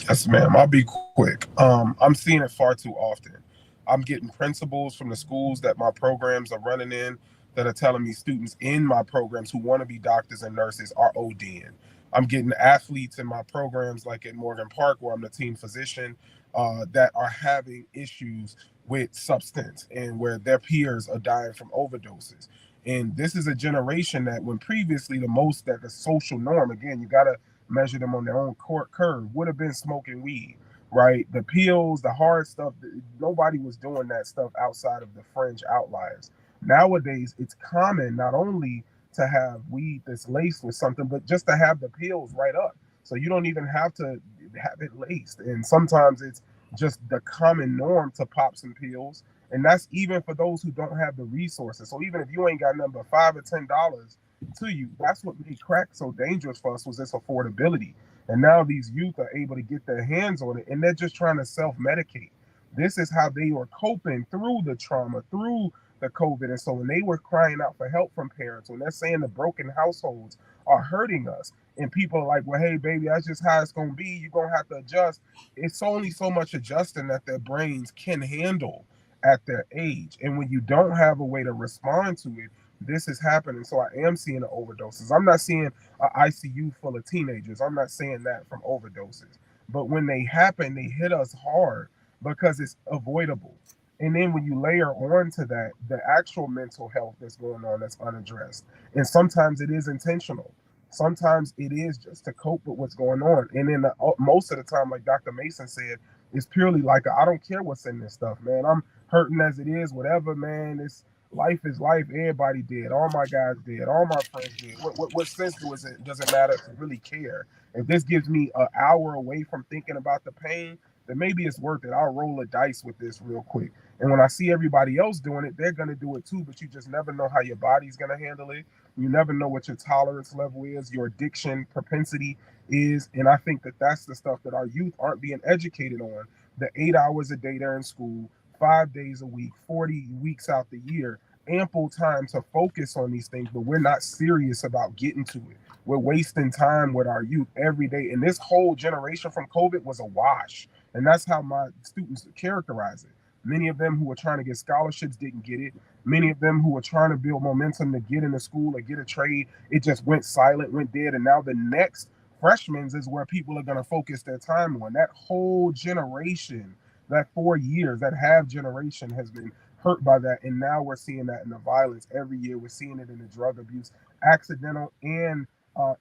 Yes, ma'am. I'll be quick. I'm seeing it far too often. I'm getting principals from the schools that my programs are running in that are telling me students in my programs who want to be doctors and nurses are ODing. I'm getting athletes in my programs, like at Morgan Park, where I'm the team physician, that are having issues with substance and where their peers are dying from overdoses. And this is a generation that, when previously the most that the social norm, again, you got to measure them on their own curve, would have been smoking weed, right? The pills, the hard stuff, nobody was doing that stuff outside of the fringe outliers. Nowadays, it's common not only to have weed that's laced with something, but just to have the pills right up. So you don't even have to have it laced. And sometimes it's just the common norm to pop some pills. And that's even for those who don't have the resources. So even if you ain't got nothing but $5 or $10 to you, that's what made crack so dangerous for us, was this affordability. And now these youth are able to get their hands on it, and they're just trying to self-medicate. This is how they were coping through the trauma, through the COVID. And so when they were crying out for help from parents, when they're saying the broken households are hurting us, and people are like, well, hey, baby, that's just how it's going to be. You're going to have to adjust. It's only so much adjusting that their brains can handle at their age. And when you don't have a way to respond to it, this is happening. So I am seeing the overdoses. I'm not seeing an ICU full of teenagers. I'm not saying that from overdoses. But when they happen, they hit us hard because it's avoidable. And then when you layer on to that, the actual mental health that's going on that's unaddressed. And sometimes it is intentional. Sometimes it is just to cope with what's going on. And then most of the time, like Dr. Mason said, it's purely like, I don't care what's in this stuff, man. I'm hurting as it is, whatever, man. It's life is life. Everybody dead. All my guys dead. All my friends dead. What sense does it matter to really care? If this gives me an hour away from thinking about the pain, then maybe it's worth it. I'll roll a dice with this real quick. And when I see everybody else doing it, they're going to do it too. But you just never know how your body's going to handle it. You never know what your tolerance level is, your addiction propensity is. And I think that that's the stuff that our youth aren't being educated on. The 8 hours a day they're in school, 5 days a week, 40 weeks out the year, ample time to focus on these things, but we're not serious about getting to it. We're wasting time with our youth every day. And this whole generation from COVID was a wash. And that's how my students characterize it. Many of them who were trying to get scholarships didn't get it. Many of them who were trying to build momentum to get into school or get a trade, it just went silent, went dead. And now the next freshmen is where people are going to focus their time on. That whole generation, that 4 years, that half generation has been hurt by that. And now we're seeing that in the violence every year. We're seeing it in the drug abuse, accidental and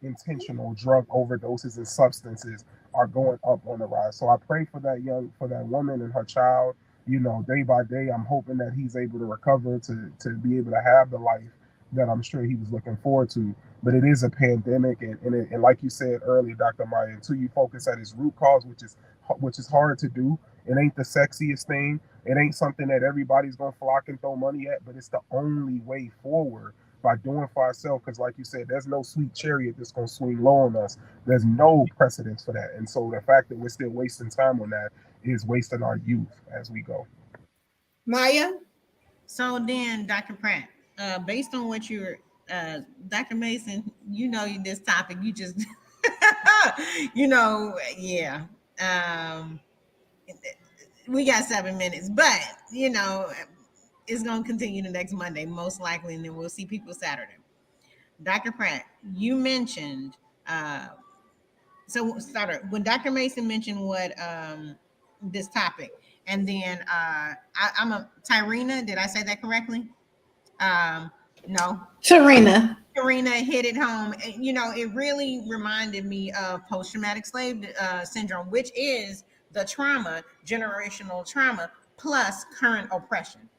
intentional drug overdoses and substances are going up on the rise. So I pray for that woman and her child. Day by day, I'm hoping that he's able to recover to be able to have the life that I'm sure he was looking forward to. But it is a pandemic, and like you said earlier, Dr. Maya, until you focus at its root cause, which is hard to do. It ain't the sexiest thing. It ain't something that everybody's gonna flock and throw money at, but it's the only way forward by doing for ourselves. Because, like you said, there's no sweet chariot that's gonna swing low on us. There's no precedence for that, and so the fact that we're still wasting time on that is wasting our youth as we go. Maya? So then, Dr. Pratt, based on what you're, Dr. Mason, this topic, you just, yeah. We got 7 minutes, but, it's going to continue the next Monday, most likely, and then we'll see people Saturday. Dr. Pratt, you mentioned, when Dr. Mason mentioned what this topic, and then I'm a Tyrena, did I say that correctly? No. Tarina hit it home. It really reminded me of post-traumatic slave syndrome, which is the trauma, generational trauma, plus current oppression,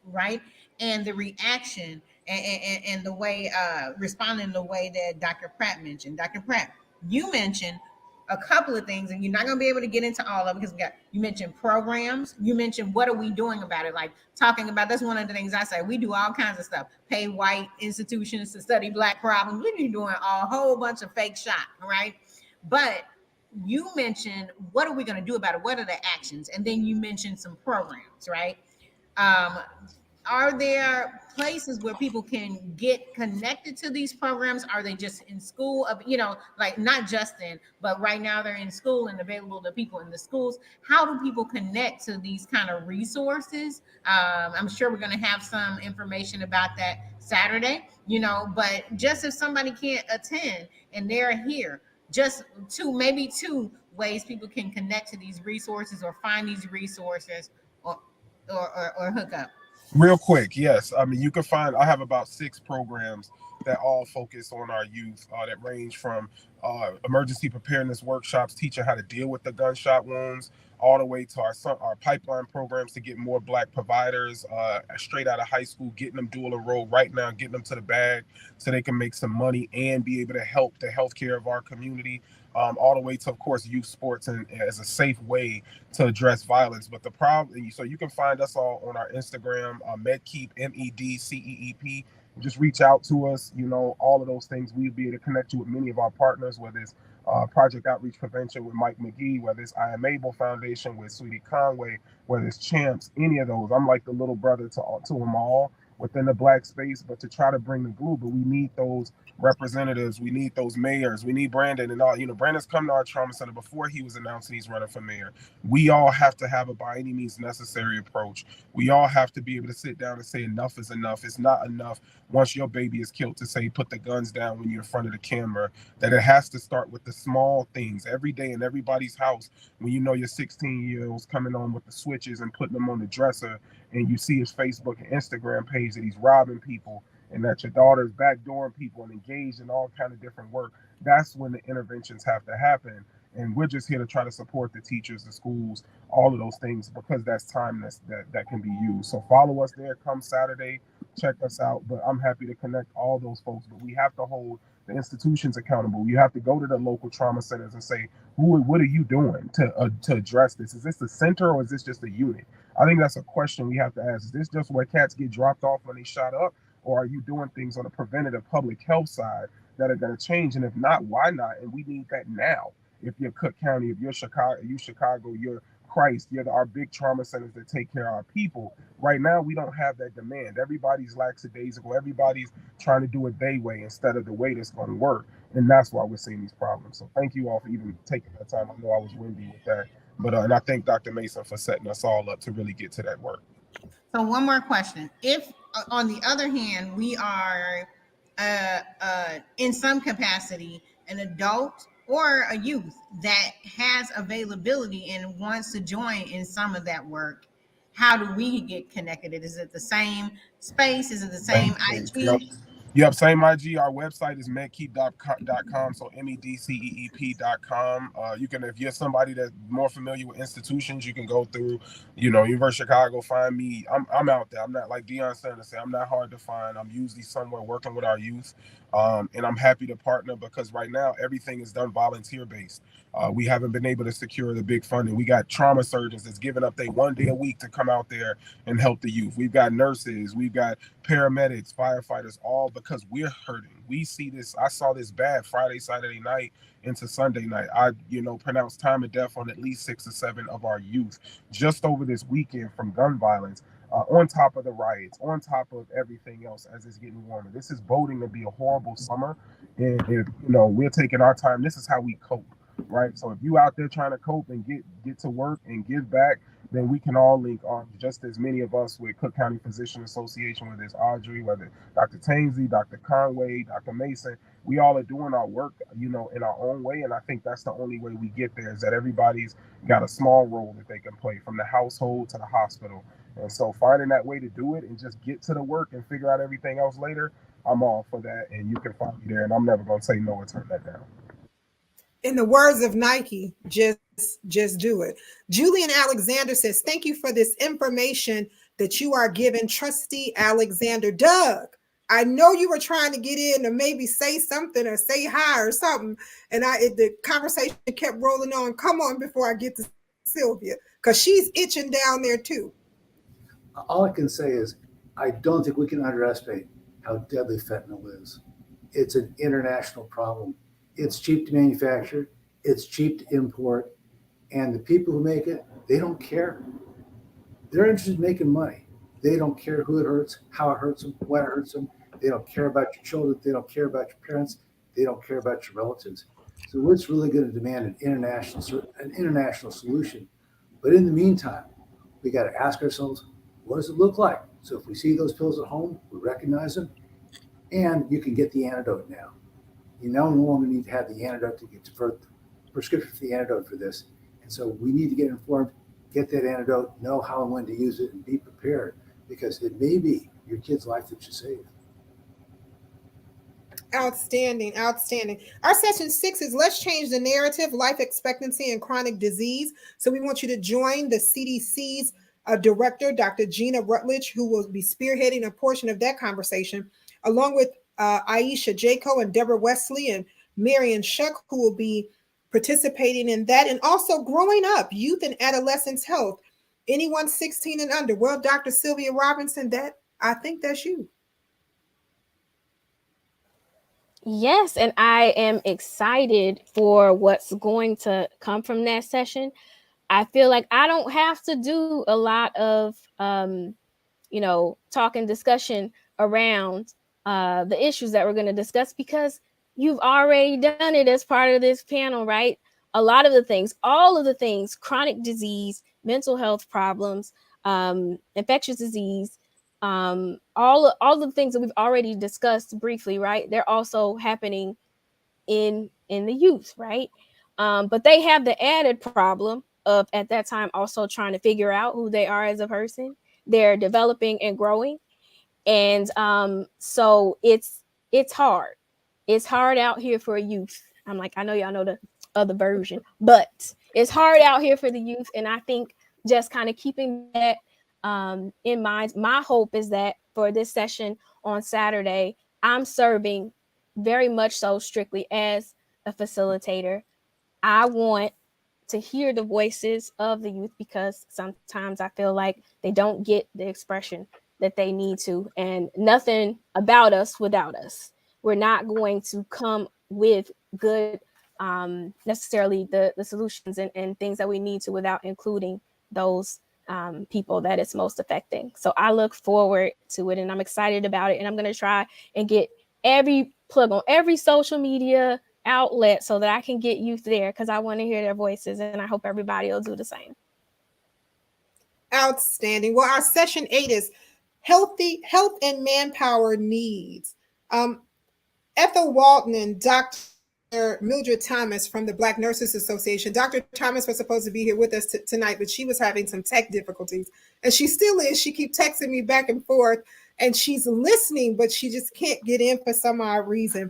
right? And the reaction and the way responding the way that Dr. Pratt mentioned. Dr. Pratt, you mentioned a couple of things, and you're not going to be able to get into all of them because you mentioned programs. You mentioned what are we doing about it, like talking about. That's one of the things I say. We do all kinds of stuff. Pay white institutions to study Black problems. We're doing a whole bunch of fake shot, right? But you mentioned what are we going to do about it? What are the actions? And then you mentioned some programs, right? Are there places where people can get connected to these programs? Are they just in school? Like not just in, but right now they're in school and available to people in the schools. How do people connect to these kind of resources? I'm sure we're going to have some information about that Saturday, but just if somebody can't attend and they're here, just maybe two ways people can connect to these resources or find these resources or hook up. Real quick, yes. I mean, you can find, I have about 6 programs that all focus on our youth that range from emergency preparedness workshops, teaching how to deal with the gunshot wounds, all the way to our pipeline programs to get more Black providers straight out of high school, getting them dual enrolled right now, getting them to the bag so they can make some money and be able to help the healthcare of our community. All the way to, of course, youth sports and as a safe way to address violence. But the problem, so you can find us all on our Instagram, Medkeep, MEDCEEP. Just reach out to us, all of those things. We'll be able to connect you with many of our partners, whether it's Project Outreach Prevention with Mike McGee, whether it's I Am Able Foundation with Sweetie Conway, whether it's Champs, any of those. I'm like the little brother to them all within the Black space, but to try to bring the glue. But we need those representatives, we need those mayors, we need Brandon and all. Brandon's come to our trauma center before he was announcing he's running for mayor. We all have to have a by any means necessary approach. We all have to be able to sit down and say enough is enough. It's not enough once your baby is killed to say put the guns down when you're in front of the camera. That it has to start with the small things every day in everybody's house. When your 16-year-old's coming on with the switches and putting them on the dresser, and you see his Facebook and Instagram page that he's robbing people, and that your daughter's backdooring people and engaged in all kind of different work, that's when the interventions have to happen. And we're just here to try to support the teachers, the schools, all of those things, because that's time that can be used. So follow us there. Come Saturday, check us out. But I'm happy to connect all those folks. But we have to hold the institutions accountable. You have to go to the local trauma centers and say, what are you doing to address this? Is this the center or is this just a unit? I think that's a question we have to ask. Is this just where cats get dropped off when they shot up? Or are you doing things on a preventative public health side that are going to change? And if not, why not? And we need that now. If you're Cook County, if you're Chicago, you're Christ, you're our big trauma centers that take care of our people. Right now, we don't have that demand. Everybody's lackadaisical. Everybody's trying to do it their way instead of the way that's going to work. And that's why we're seeing these problems. So thank you all for even taking that time. I know I was windy with that. But and I thank Dr. Mason for setting us all up to really get to that work. So one more question. If, on the other hand, we are in some capacity an adult or a youth that has availability and wants to join in some of that work, how do we get connected? Is it the same space? Is it the same Yep. IG? Yep, same IG. Our website is medkeep.com. So medceep.com. You can, if you're somebody that's more familiar with institutions, you can go through, University of Chicago, find me. I'm out there. I'm not, like Deion Sanders said, I'm not hard to find. I'm usually somewhere working with our youth. And I'm happy to partner because right now everything is done volunteer based. We haven't been able to secure the big funding. We got trauma surgeons that's giving up their 1 day a week to come out there and help the youth. We've got nurses, we've got paramedics, firefighters, all because we're hurting. We see this. I saw this bad Friday, Saturday night into Sunday night. I, pronounced time of death on at least 6 or 7 of our youth just over this weekend from gun violence. On top of the riots, on top of everything else as it's getting warmer. This is boding to be a horrible summer. And if, we're taking our time, this is how we cope, right? So if you out there trying to cope and get to work and give back, then we can all link on, just as many of us with Cook County Physician Association, whether it's Audrey, whether Dr. Tainsey, Dr. Conway, Dr. Mason, we all are doing our work, in our own way. And I think that's the only way we get there, is that everybody's got a small role that they can play, from the household to the hospital. And so finding that way to do it and just get to the work and figure out everything else later, I'm all for that. And you can find me there, and I'm never going to say no or turn that down. In the words of Nike, just do it. Julian Alexander says, thank you for this information that you are giving, Trustee Alexander. Doug, I know you were trying to get in or maybe say something or say hi or something, and the conversation kept rolling on. Come on before I get to Sylvia, because she's itching down there too. All I can say is I don't think we can underestimate how deadly fentanyl is. It's an international problem. It's cheap to manufacture, it's cheap to import, and the people who make it, they don't care. They're interested in making money. They don't care who it hurts, how it hurts them, when it hurts them. They don't care about your children. They don't care about your parents. They don't care about your relatives. So what's really going to demand an international solution. But in the meantime, we got to ask ourselves, what does it look like? So if we see those pills at home, we recognize them, and you can get the antidote now. You no longer need to have the antidote to get the prescription for the antidote for this. And so we need to get informed, get that antidote, know how and when to use it, and be prepared, because it may be your kid's life that you save. Outstanding. Our session 6 is let's change the narrative, life expectancy and chronic disease. So we want you to join the CDC's director, Dr. Gina Rutledge, who will be spearheading a portion of that conversation, along with Aisha Jaco and Deborah Wesley and Marion Shuck, who will be participating in that. And also growing up, youth and adolescents health, anyone 16 and under. Well, Dr. Sylvia Robinson, I think that's you. Yes, and I am excited for what's going to come from that session. I feel like I don't have to do a lot of talk and discussion around the issues that we're going to discuss, because you've already done it as part of this panel, right? A lot of the things, all of the things, chronic disease, mental health problems, infectious disease, all the things that we've already discussed briefly, right? They're also happening in the youth, right? But they have the added problem of, at that time, also trying to figure out who they are as a person. They're developing and growing. And so it's hard. It's hard out here for a youth. I'm like, I know y'all know the other version, but it's hard out here for the youth. And I think just kind of keeping that in mind, my hope is that for this session on Saturday, I'm serving very much so strictly as a facilitator. I want to hear the voices of the youth, because sometimes I feel like they don't get the expression that they need to, and nothing about us without us. We're not going to come with good necessarily the solutions and things that we need to without including those people that it's most affecting. So I look forward to it, and I'm excited about it, and I'm going to try and get every plug on every social media outlet so that I can get youth there, because I want to hear their voices, and I hope everybody will do the same. Outstanding. Well, our session 8 is health and manpower needs. Ethel Walton and Dr. Mildred Thomas from the Black Nurses Association. Dr. Thomas was supposed to be here with us tonight, but she was having some tech difficulties, and she still is. She keeps texting me back and forth, and she's listening, but she just can't get in for some odd reason.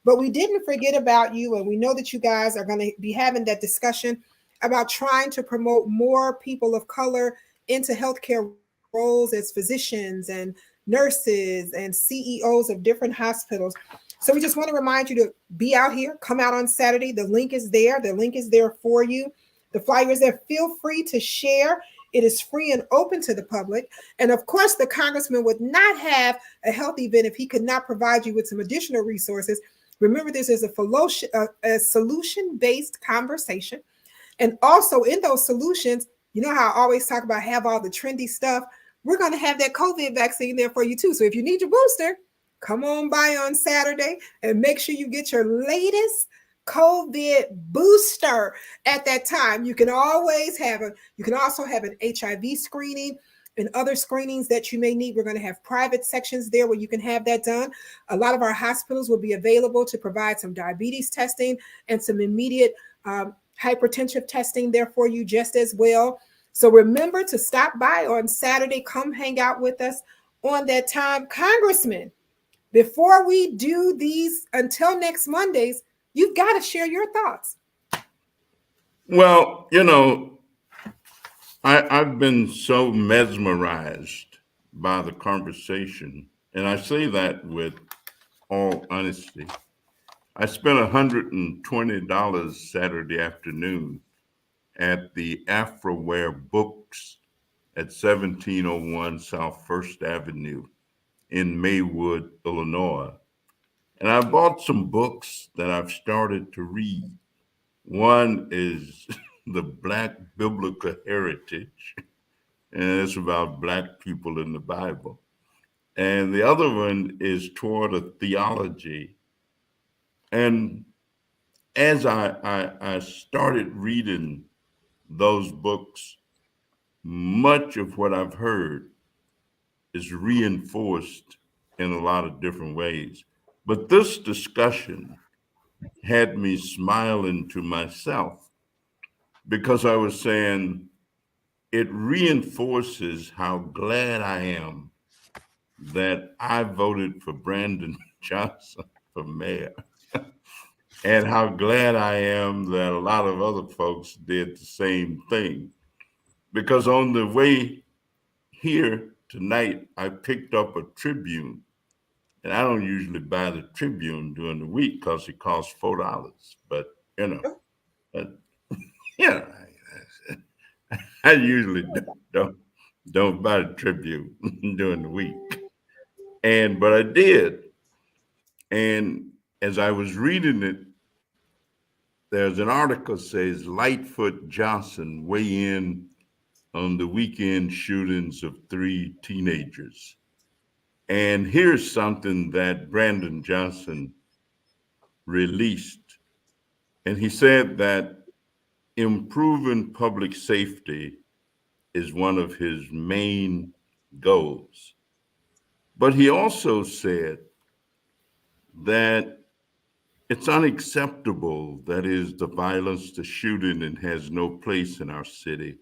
But we didn't forget about you, and we know that you guys are going to be having that discussion about trying to promote more people of color into healthcare roles as physicians and nurses and CEOs of different hospitals. So we just want to remind you to be out here, come out on Saturday. The link is there. The link is there for you. The flyer is there. Feel free to share. It is free and open to the public. And of course, the congressman would not have a health event if he could not provide you with some additional resources. Remember, this is a solution-based conversation. And also in those solutions, you know how I always talk about have all the trendy stuff. We're going to have that COVID vaccine there for you too. So if you need your booster, come on by on Saturday and make sure you get your latest COVID booster at that time. You can always you can also have an HIV screening and other screenings that you may need. We're going to have private sections there where you can have that done. A lot of our hospitals will be available to provide some diabetes testing and some immediate hypertensive testing there for you just as well. So remember to stop by on Saturday. Come hang out with us on that time. Congressman, before we do these until next Mondays, you've got to share your thoughts. Well, you know, I've been so mesmerized by the conversation, and I say that with all honesty. I spent $120 Saturday afternoon at the Afroware Books at 1701 South First Avenue in Maywood, Illinois. And I bought some books that I've started to read. One is The Black Biblical Heritage, and it's about Black people in the Bible. And the other one is Toward a Theology. And as I started reading those books, much of what I've heard is reinforced in a lot of different ways. But this discussion had me smiling to myself because I was saying it reinforces how glad I am that I voted for Brandon Johnson for mayor. And how glad I am that a lot of other folks did the same thing. Because on the way here tonight, I picked up a Tribune. And I don't usually buy the Tribune during the week because it costs $4. But, you know, I usually don't buy the Tribune during the week. But I did. And as I was reading it, there's an article says Lightfoot Johnson weigh in on the weekend shootings of 3 teenagers. And here's something that Brandon Johnson released. And he said that improving public safety is one of his main goals. But he also said that it's unacceptable, that is, the violence, the shooting, and has no place in our city.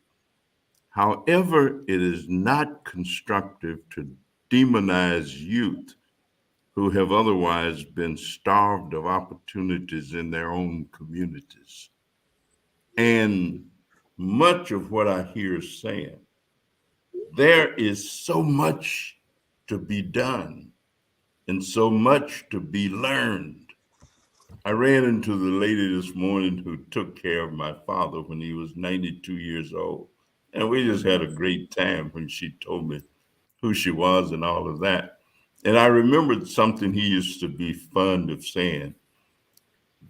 However, it is not constructive to demonize youth who have otherwise been starved of opportunities in their own communities. And much of what I hear saying, there is so much to be done and so much to be learned. I ran into the lady this morning who took care of my father when he was 92 years old. And we just had a great time when she told me who she was and all of that. And I remembered something he used to be fond of saying.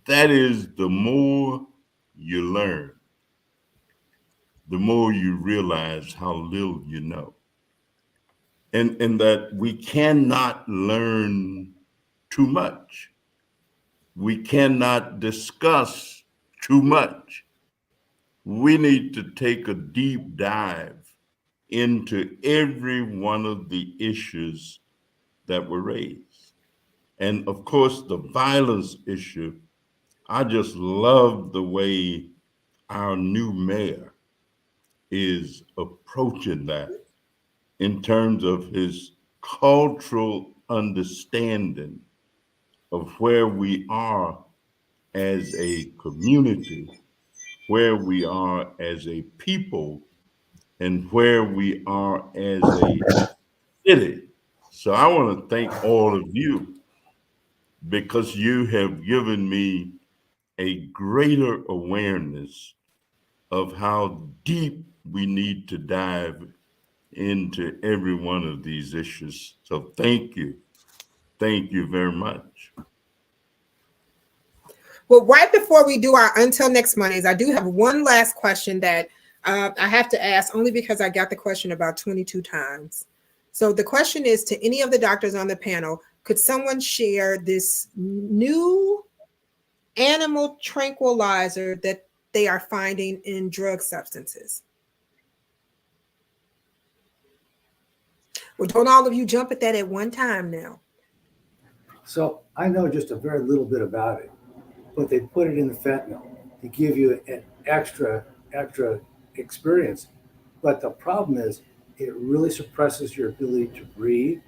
That is, the more you learn, the more you realize how little you know. And that we cannot learn too much. We cannot discuss too much. We need to take a deep dive into every one of the issues that were raised. And of course, the violence issue, I just love the way our new mayor is approaching that in terms of his cultural understanding of where we are as a community, where we are as a people, and where we are as a city. So I want to thank all of you because you have given me a greater awareness of how deep we need to dive into every one of these issues. So thank you. Thank you very much. Well, right before we do our Until Next Mondays, I do have one last question that I have to ask only because I got the question about 22 times. So the question is to any of the doctors on the panel, could someone share this new animal tranquilizer that they are finding in drug substances? Well, don't all of you jump at that at one time now. So I know just a very little bit about it, but they put it in the fentanyl to give you an extra experience. But the problem is it really suppresses your ability to breathe.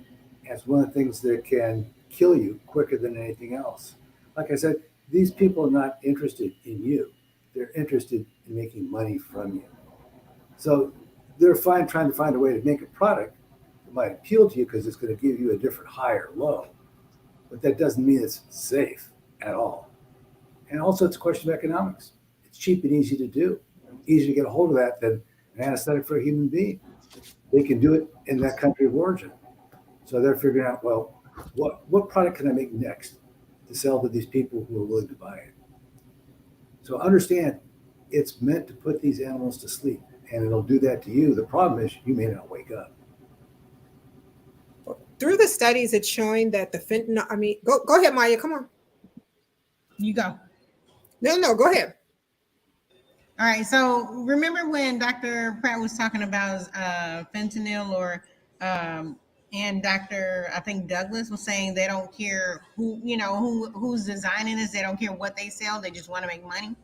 And it's one of the things that can kill you quicker than anything else. Like I said, these people are not interested in you. They're interested in making money from you. So they're trying to find a way to make a product that might appeal to you because it's going to give you a different high or low. But that doesn't mean it's safe at all. And also, it's a question of economics. It's cheap and easy to do, easier to get a hold of that than an anesthetic for a human being. They can do it in that country of origin. So they're figuring out, well, what product can I make next to sell to these people who are willing to buy it? So understand, it's meant to put these animals to sleep, and it'll do that to you. The problem is you may not wake up. Through the studies, it's showing that the fentanyl, go ahead, Maya, come on. You go. No, go ahead. All right. So remember when Dr. Pratt was talking about fentanyl, or and Dr. I think Douglas was saying they don't care who's designing this. They don't care what they sell. They just want to make money.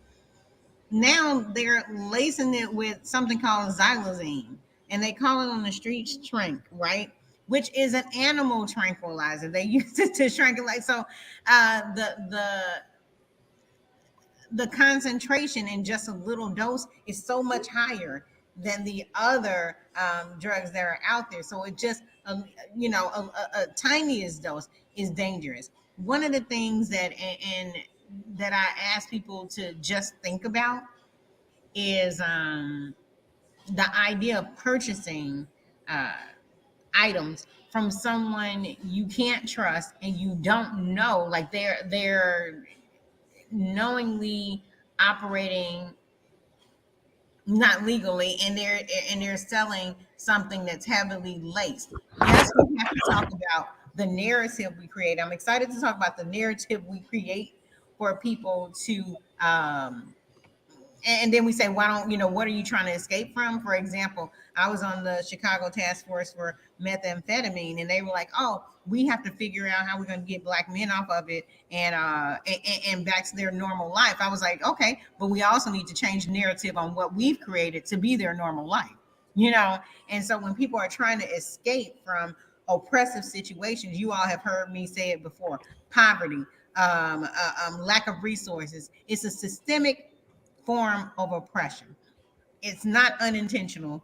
Now they're lacing it with something called xylazine, and they call it on the streets trank, right? Which is an animal tranquilizer. They use it to tranquilize. So the concentration in just a little dose is so much higher than the other drugs that are out there. So it just, a tiniest dose is dangerous. One of the things that I ask people to just think about is the idea of purchasing items from someone you can't trust and you don't know, like they're knowingly operating not legally, and they're selling something that's heavily laced. Yes, we have to talk about the narrative we create. I'm excited to talk about the narrative we create for people to and then we say, why don't what are you trying to escape from? For example, I was on the Chicago task force for methamphetamine, and they were like, oh, we have to figure out how we're going to get black men off of it and back to their normal life. I was like, okay, but we also need to change the narrative on what we've created to be their normal life, and so when people are trying to escape from oppressive situations, you all have heard me say it before: poverty, lack of resources. It's a systemic form of oppression. It's not unintentional.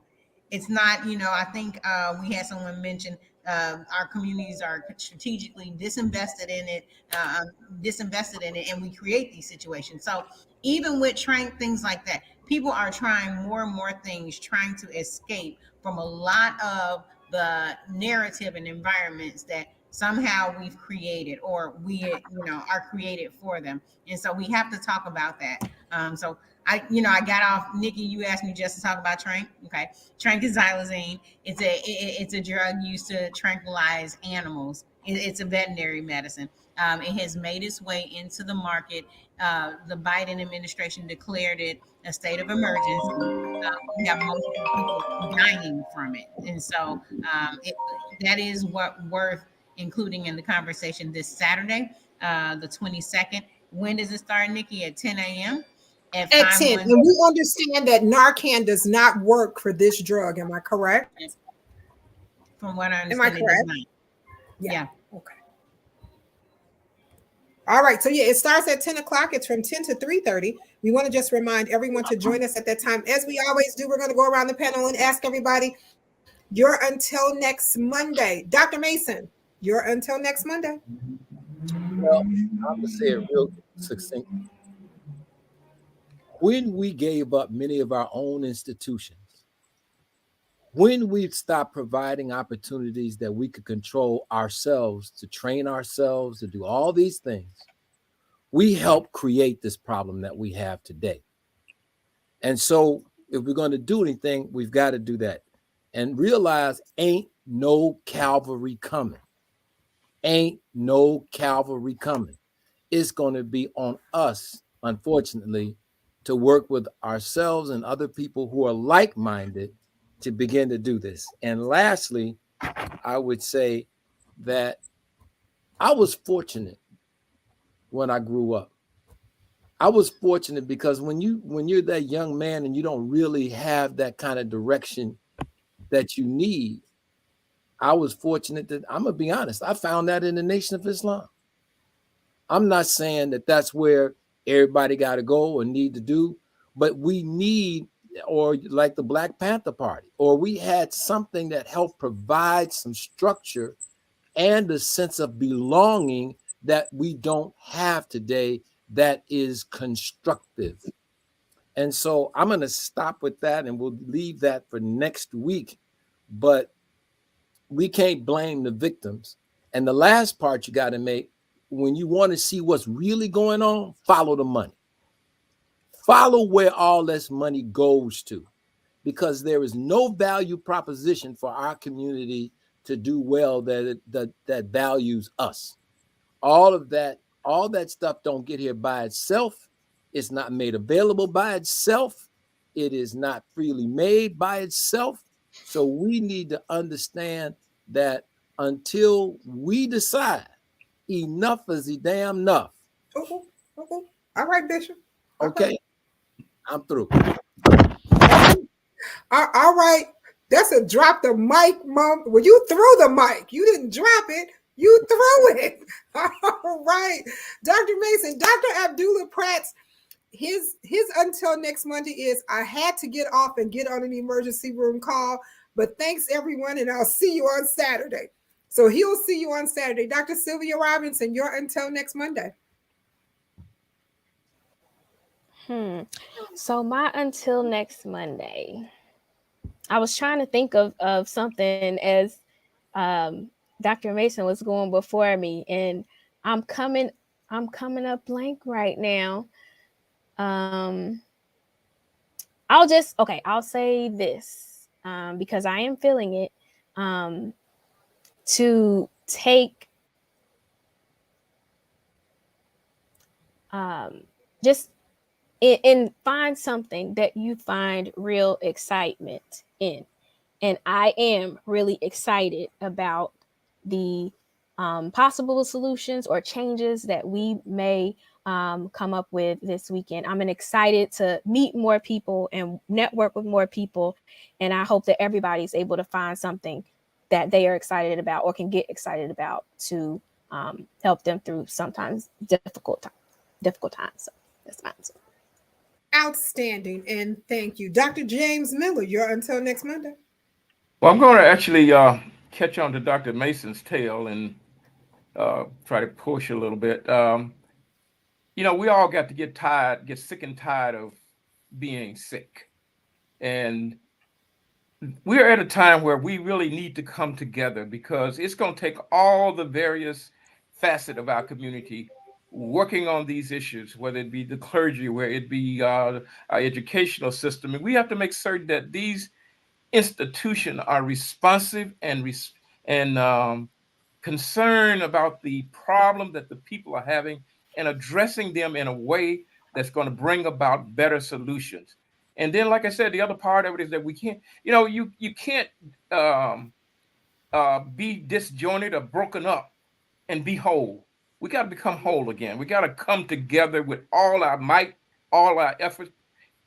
It's not, I think we had someone mention our communities are strategically disinvested in it, and we create these situations. So even with trying things like that, people are trying more and more things, trying to escape from a lot of the narrative and environments that somehow we've created, or we are created for them. And so we have to talk about that. So I got off. Nikki, you asked me just to talk about trank. Okay, trank is xylazine. It's a drug used to tranquilize animals. It's a veterinary medicine. It has made its way into the market. The Biden administration declared it a state of emergency. We have multiple people dying from it, and so that is what worth including in the conversation this Saturday, the 22nd. When does it start, Nikki? At 10 a.m. At 10. And we understand that Narcan does not work for this drug. Am I correct? From what I Am I understand, it does correct? not. Yeah. Okay. All right. So yeah, it starts at 10 o'clock. It's from 10 to 3:30. We want to just remind everyone to join us at that time. As we always do, we're going to go around the panel and ask everybody, you're until next Monday. Dr. Mason, you're until next Monday. Well, I'm going to say it real succinct. When we gave up many of our own institutions, when we stopped providing opportunities that we could control ourselves, to train ourselves, to do all these things, we helped create this problem that we have today. And so if we're going to do anything, we've got to do that. And realize ain't no cavalry coming. Ain't no cavalry coming. It's going to be on us, unfortunately, to work with ourselves and other people who are like-minded to begin to do this. And lastly, I would say that I was fortunate when I grew up. I was fortunate because when you're that young man and you don't really have that kind of direction that you need, I was fortunate that, I'm gonna be honest, I found that in the Nation of Islam. I'm not saying that that's where everybody got to go or need to do, but we need, or like the Black Panther Party, or we had something that helped provide some structure and a sense of belonging that we don't have today that is constructive. And so I'm going to stop with that and we'll leave that for next week. But we can't blame the victims. And the last part you got to make, when you want to see what's really going on, follow the money. Follow where all this money goes to, because there is no value proposition for our community to do well that values us. All that stuff don't get here by itself. It's not made available by itself. It is not freely made by itself. So we need to understand that until we decide enough is the damn enough. Okay. All right, Bishop. Okay. I'm through. All right. That's a drop the mic, Mom. Well, you threw the mic. You didn't drop it. You threw it. All right. Dr. Mason, Dr. Abdullah Pratt's, his until next Monday is, I had to get off and get on an emergency room call, but thanks everyone, and I'll see you on Saturday. So he'll see you on Saturday. Dr. Sylvia Robinson, you're until next Monday. So my until next Monday, I was trying to think of something as Dr. Mason was going before me, and I'm coming up blank right now. I'll say this because I am feeling it, to take just and find something that you find real excitement in. And I am really excited about the possible solutions or changes that we may come up with this weekend. I'm excited to meet more people and network with more people. And I hope that everybody's able to find something that they are excited about or can get excited about to help them through sometimes difficult times. So that's my answer. Outstanding, and thank you. Dr. James Miller, you're until next Monday. Well, I'm going to actually catch on to Dr. Mason's tail and try to push a little bit. We all got to get sick and tired of being sick. And we're at a time where we really need to come together, because it's going to take all the various facets of our community working on these issues, whether it be the clergy, whether it be our educational system. And we have to make certain that these institutions are responsive and concerned about the problem that the people are having and addressing them in a way that's going to bring about better solutions. And then, like I said, the other part of it is that we can't, you can't be disjointed or broken up and be whole. We got to become whole again. We got to come together with all our might, all our efforts,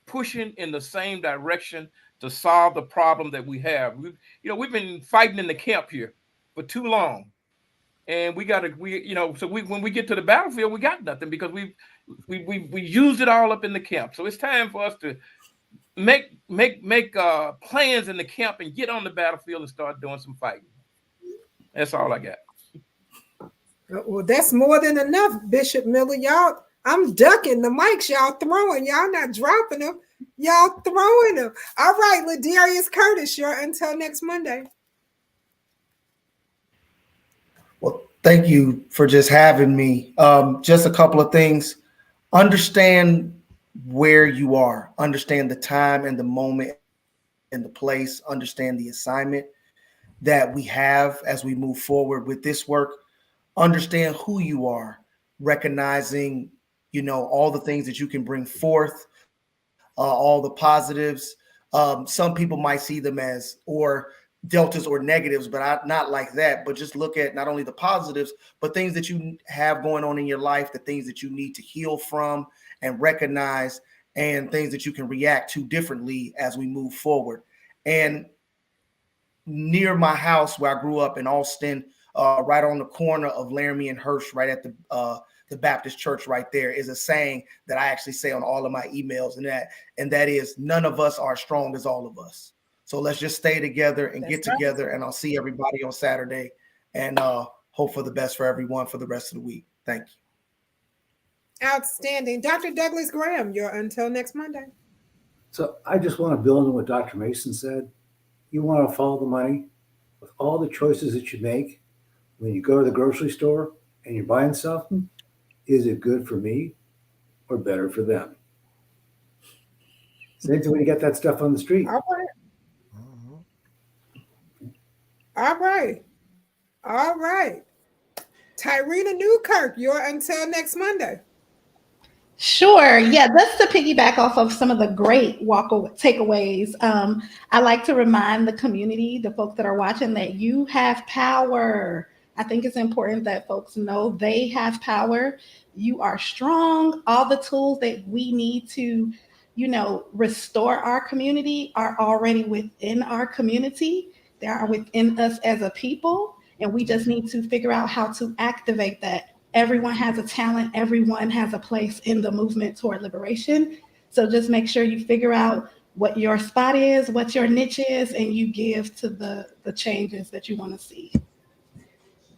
pushing in the same direction to solve the problem that we have. We've been fighting in the camp here for too long, and we got to when we get to the battlefield, we got nothing because we used it all up in the camp. So it's time for us to make plans in the camp and get on the battlefield and start doing some fighting. That's all I got. Well, that's more than enough, Bishop Miller. Y'all, I'm ducking the mics. Y'all throwing. Y'all not dropping them. Y'all throwing them. All right, Ladarius Curtis, you're until next Monday. Well, thank you for just having me. Just a couple of things. Understand where you are. Understand the time and the moment and the place. Understand the assignment that we have as we move forward with this work. Understand who you are, recognizing, all the things that you can bring forth, all the positives. Some people might see them as or deltas or negatives, but not like that. But just look at not only the positives, but things that you have going on in your life, the things that you need to heal from and recognize, and things that you can react to differently as we move forward. And near my house where I grew up in Austin, right on the corner of Laramie and Hirsch, right at the Baptist church right there, is a saying that I actually say on all of my emails, and that is, none of us are strong as all of us. So let's just stay together and get together, and I'll see everybody on Saturday, and hope for the best for everyone for the rest of the week. Thank you. Outstanding. Dr. Douglas Graham, you're until next Monday. So I just want to build on what Dr. Mason said. You want to follow the money with all the choices that you make when you go to the grocery store and you're buying something. Is it good for me or better for them? Same thing when you get that stuff on the street. All right. All right. All right. Tyrena Newkirk, you're until next Monday. Sure. Yeah, that's to piggyback off of some of the great takeaways. I like to remind the community, the folks that are watching, that you have power. I think it's important that folks know they have power. You are strong. All the tools that we need to, restore our community are already within our community. They are within us as a people, and we just need to figure out how to activate that. Everyone has a talent. Everyone has a place in the movement toward liberation. So just make sure you figure out what your spot is, what your niche is, and you give to the changes that you want to see.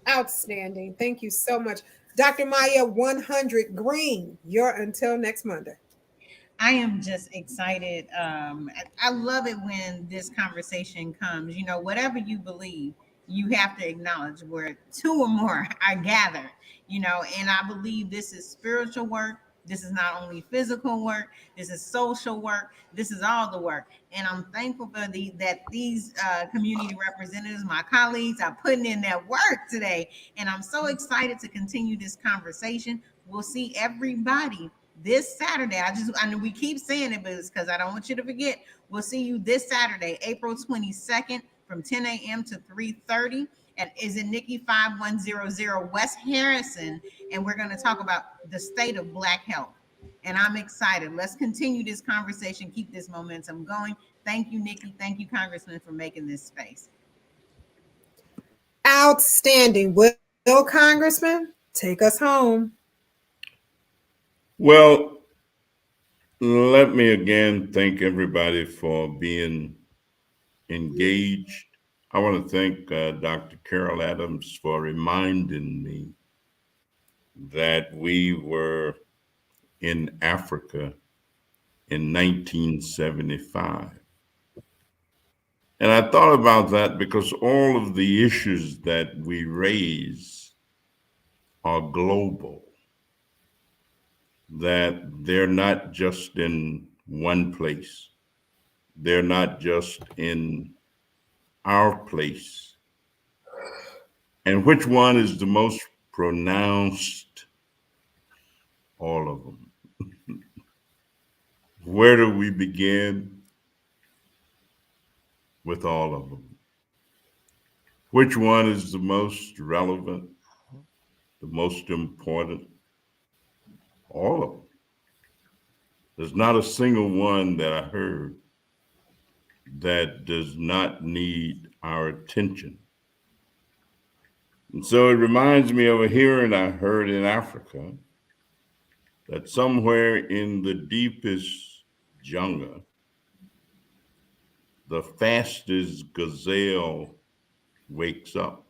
Outstanding. Thank you so much. Dr. Maya 100 Green, you're until next Monday. I am just excited. I love it when this conversation comes. Whatever you believe, you have to acknowledge where two or more are gathered, and I believe this is spiritual work. This is not only physical work. This is social work. This is all the work. And I'm thankful for that these community representatives, my colleagues, are putting in that work today. And I'm so excited to continue this conversation. We'll see everybody this Saturday. I know we keep saying it, but it's because I don't want you to forget. We'll see you this Saturday, April 22nd from 10 a.m. to 3:30. And is it Nikki 5100 West Harrison? And we're going to talk about the state of Black health. And I'm excited. Let's continue this conversation, keep this momentum going. Thank you, Nikki. Thank you, Congressman, for making this space. Outstanding. Will Congressman, take us home. Well, let me again thank everybody for being engaged. I want to thank Dr. Carol Adams for reminding me that we were in Africa in 1975. And I thought about that because all of the issues that we raise are global, that they're not just in one place. They're not just in our place. And which one is the most pronounced? All of them. Where do we begin? With all of them. Which one is the most relevant? the most important, all of them. There's not a single one that I heard that does not need our attention. And so it reminds me of a hearing I heard in Africa that somewhere in the deepest jungle, the fastest gazelle wakes up.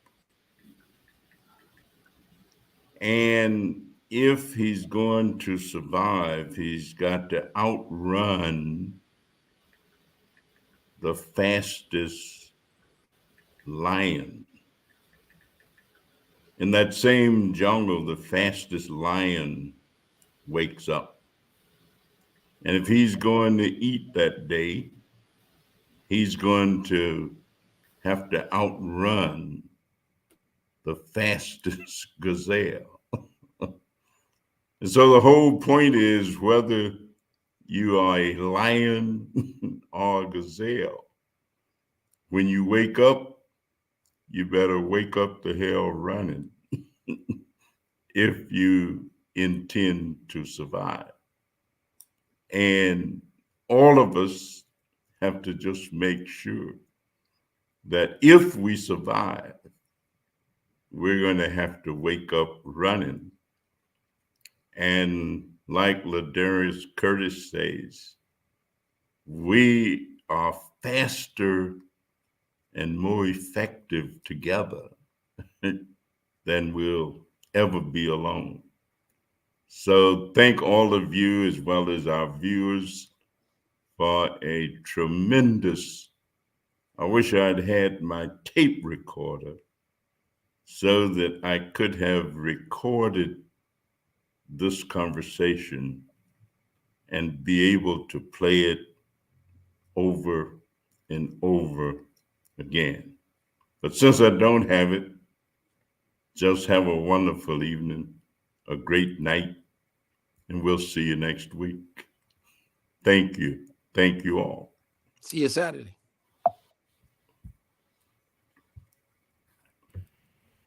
And if he's going to survive, he's got to outrun the fastest lion. In that same jungle, the fastest lion wakes up. And if he's going to eat that day, he's going to have to outrun the fastest gazelle. And so the whole point is whether you are a lion or a gazelle, when you wake up, you better wake up the hell running if you intend to survive. And all of us have to just make sure that if we survive, we're going to have to wake up running. And like Ladarius Curtis says, we are faster and more effective together than we'll ever be alone. So thank all of you as well as our viewers for a tremendous, I wish I'd had my tape recorder so that I could have recorded this conversation and be able to play it over and over again. But since I don't have it, just have a wonderful evening, a great night, and we'll see you next week. Thank you. Thank you all. See you Saturday.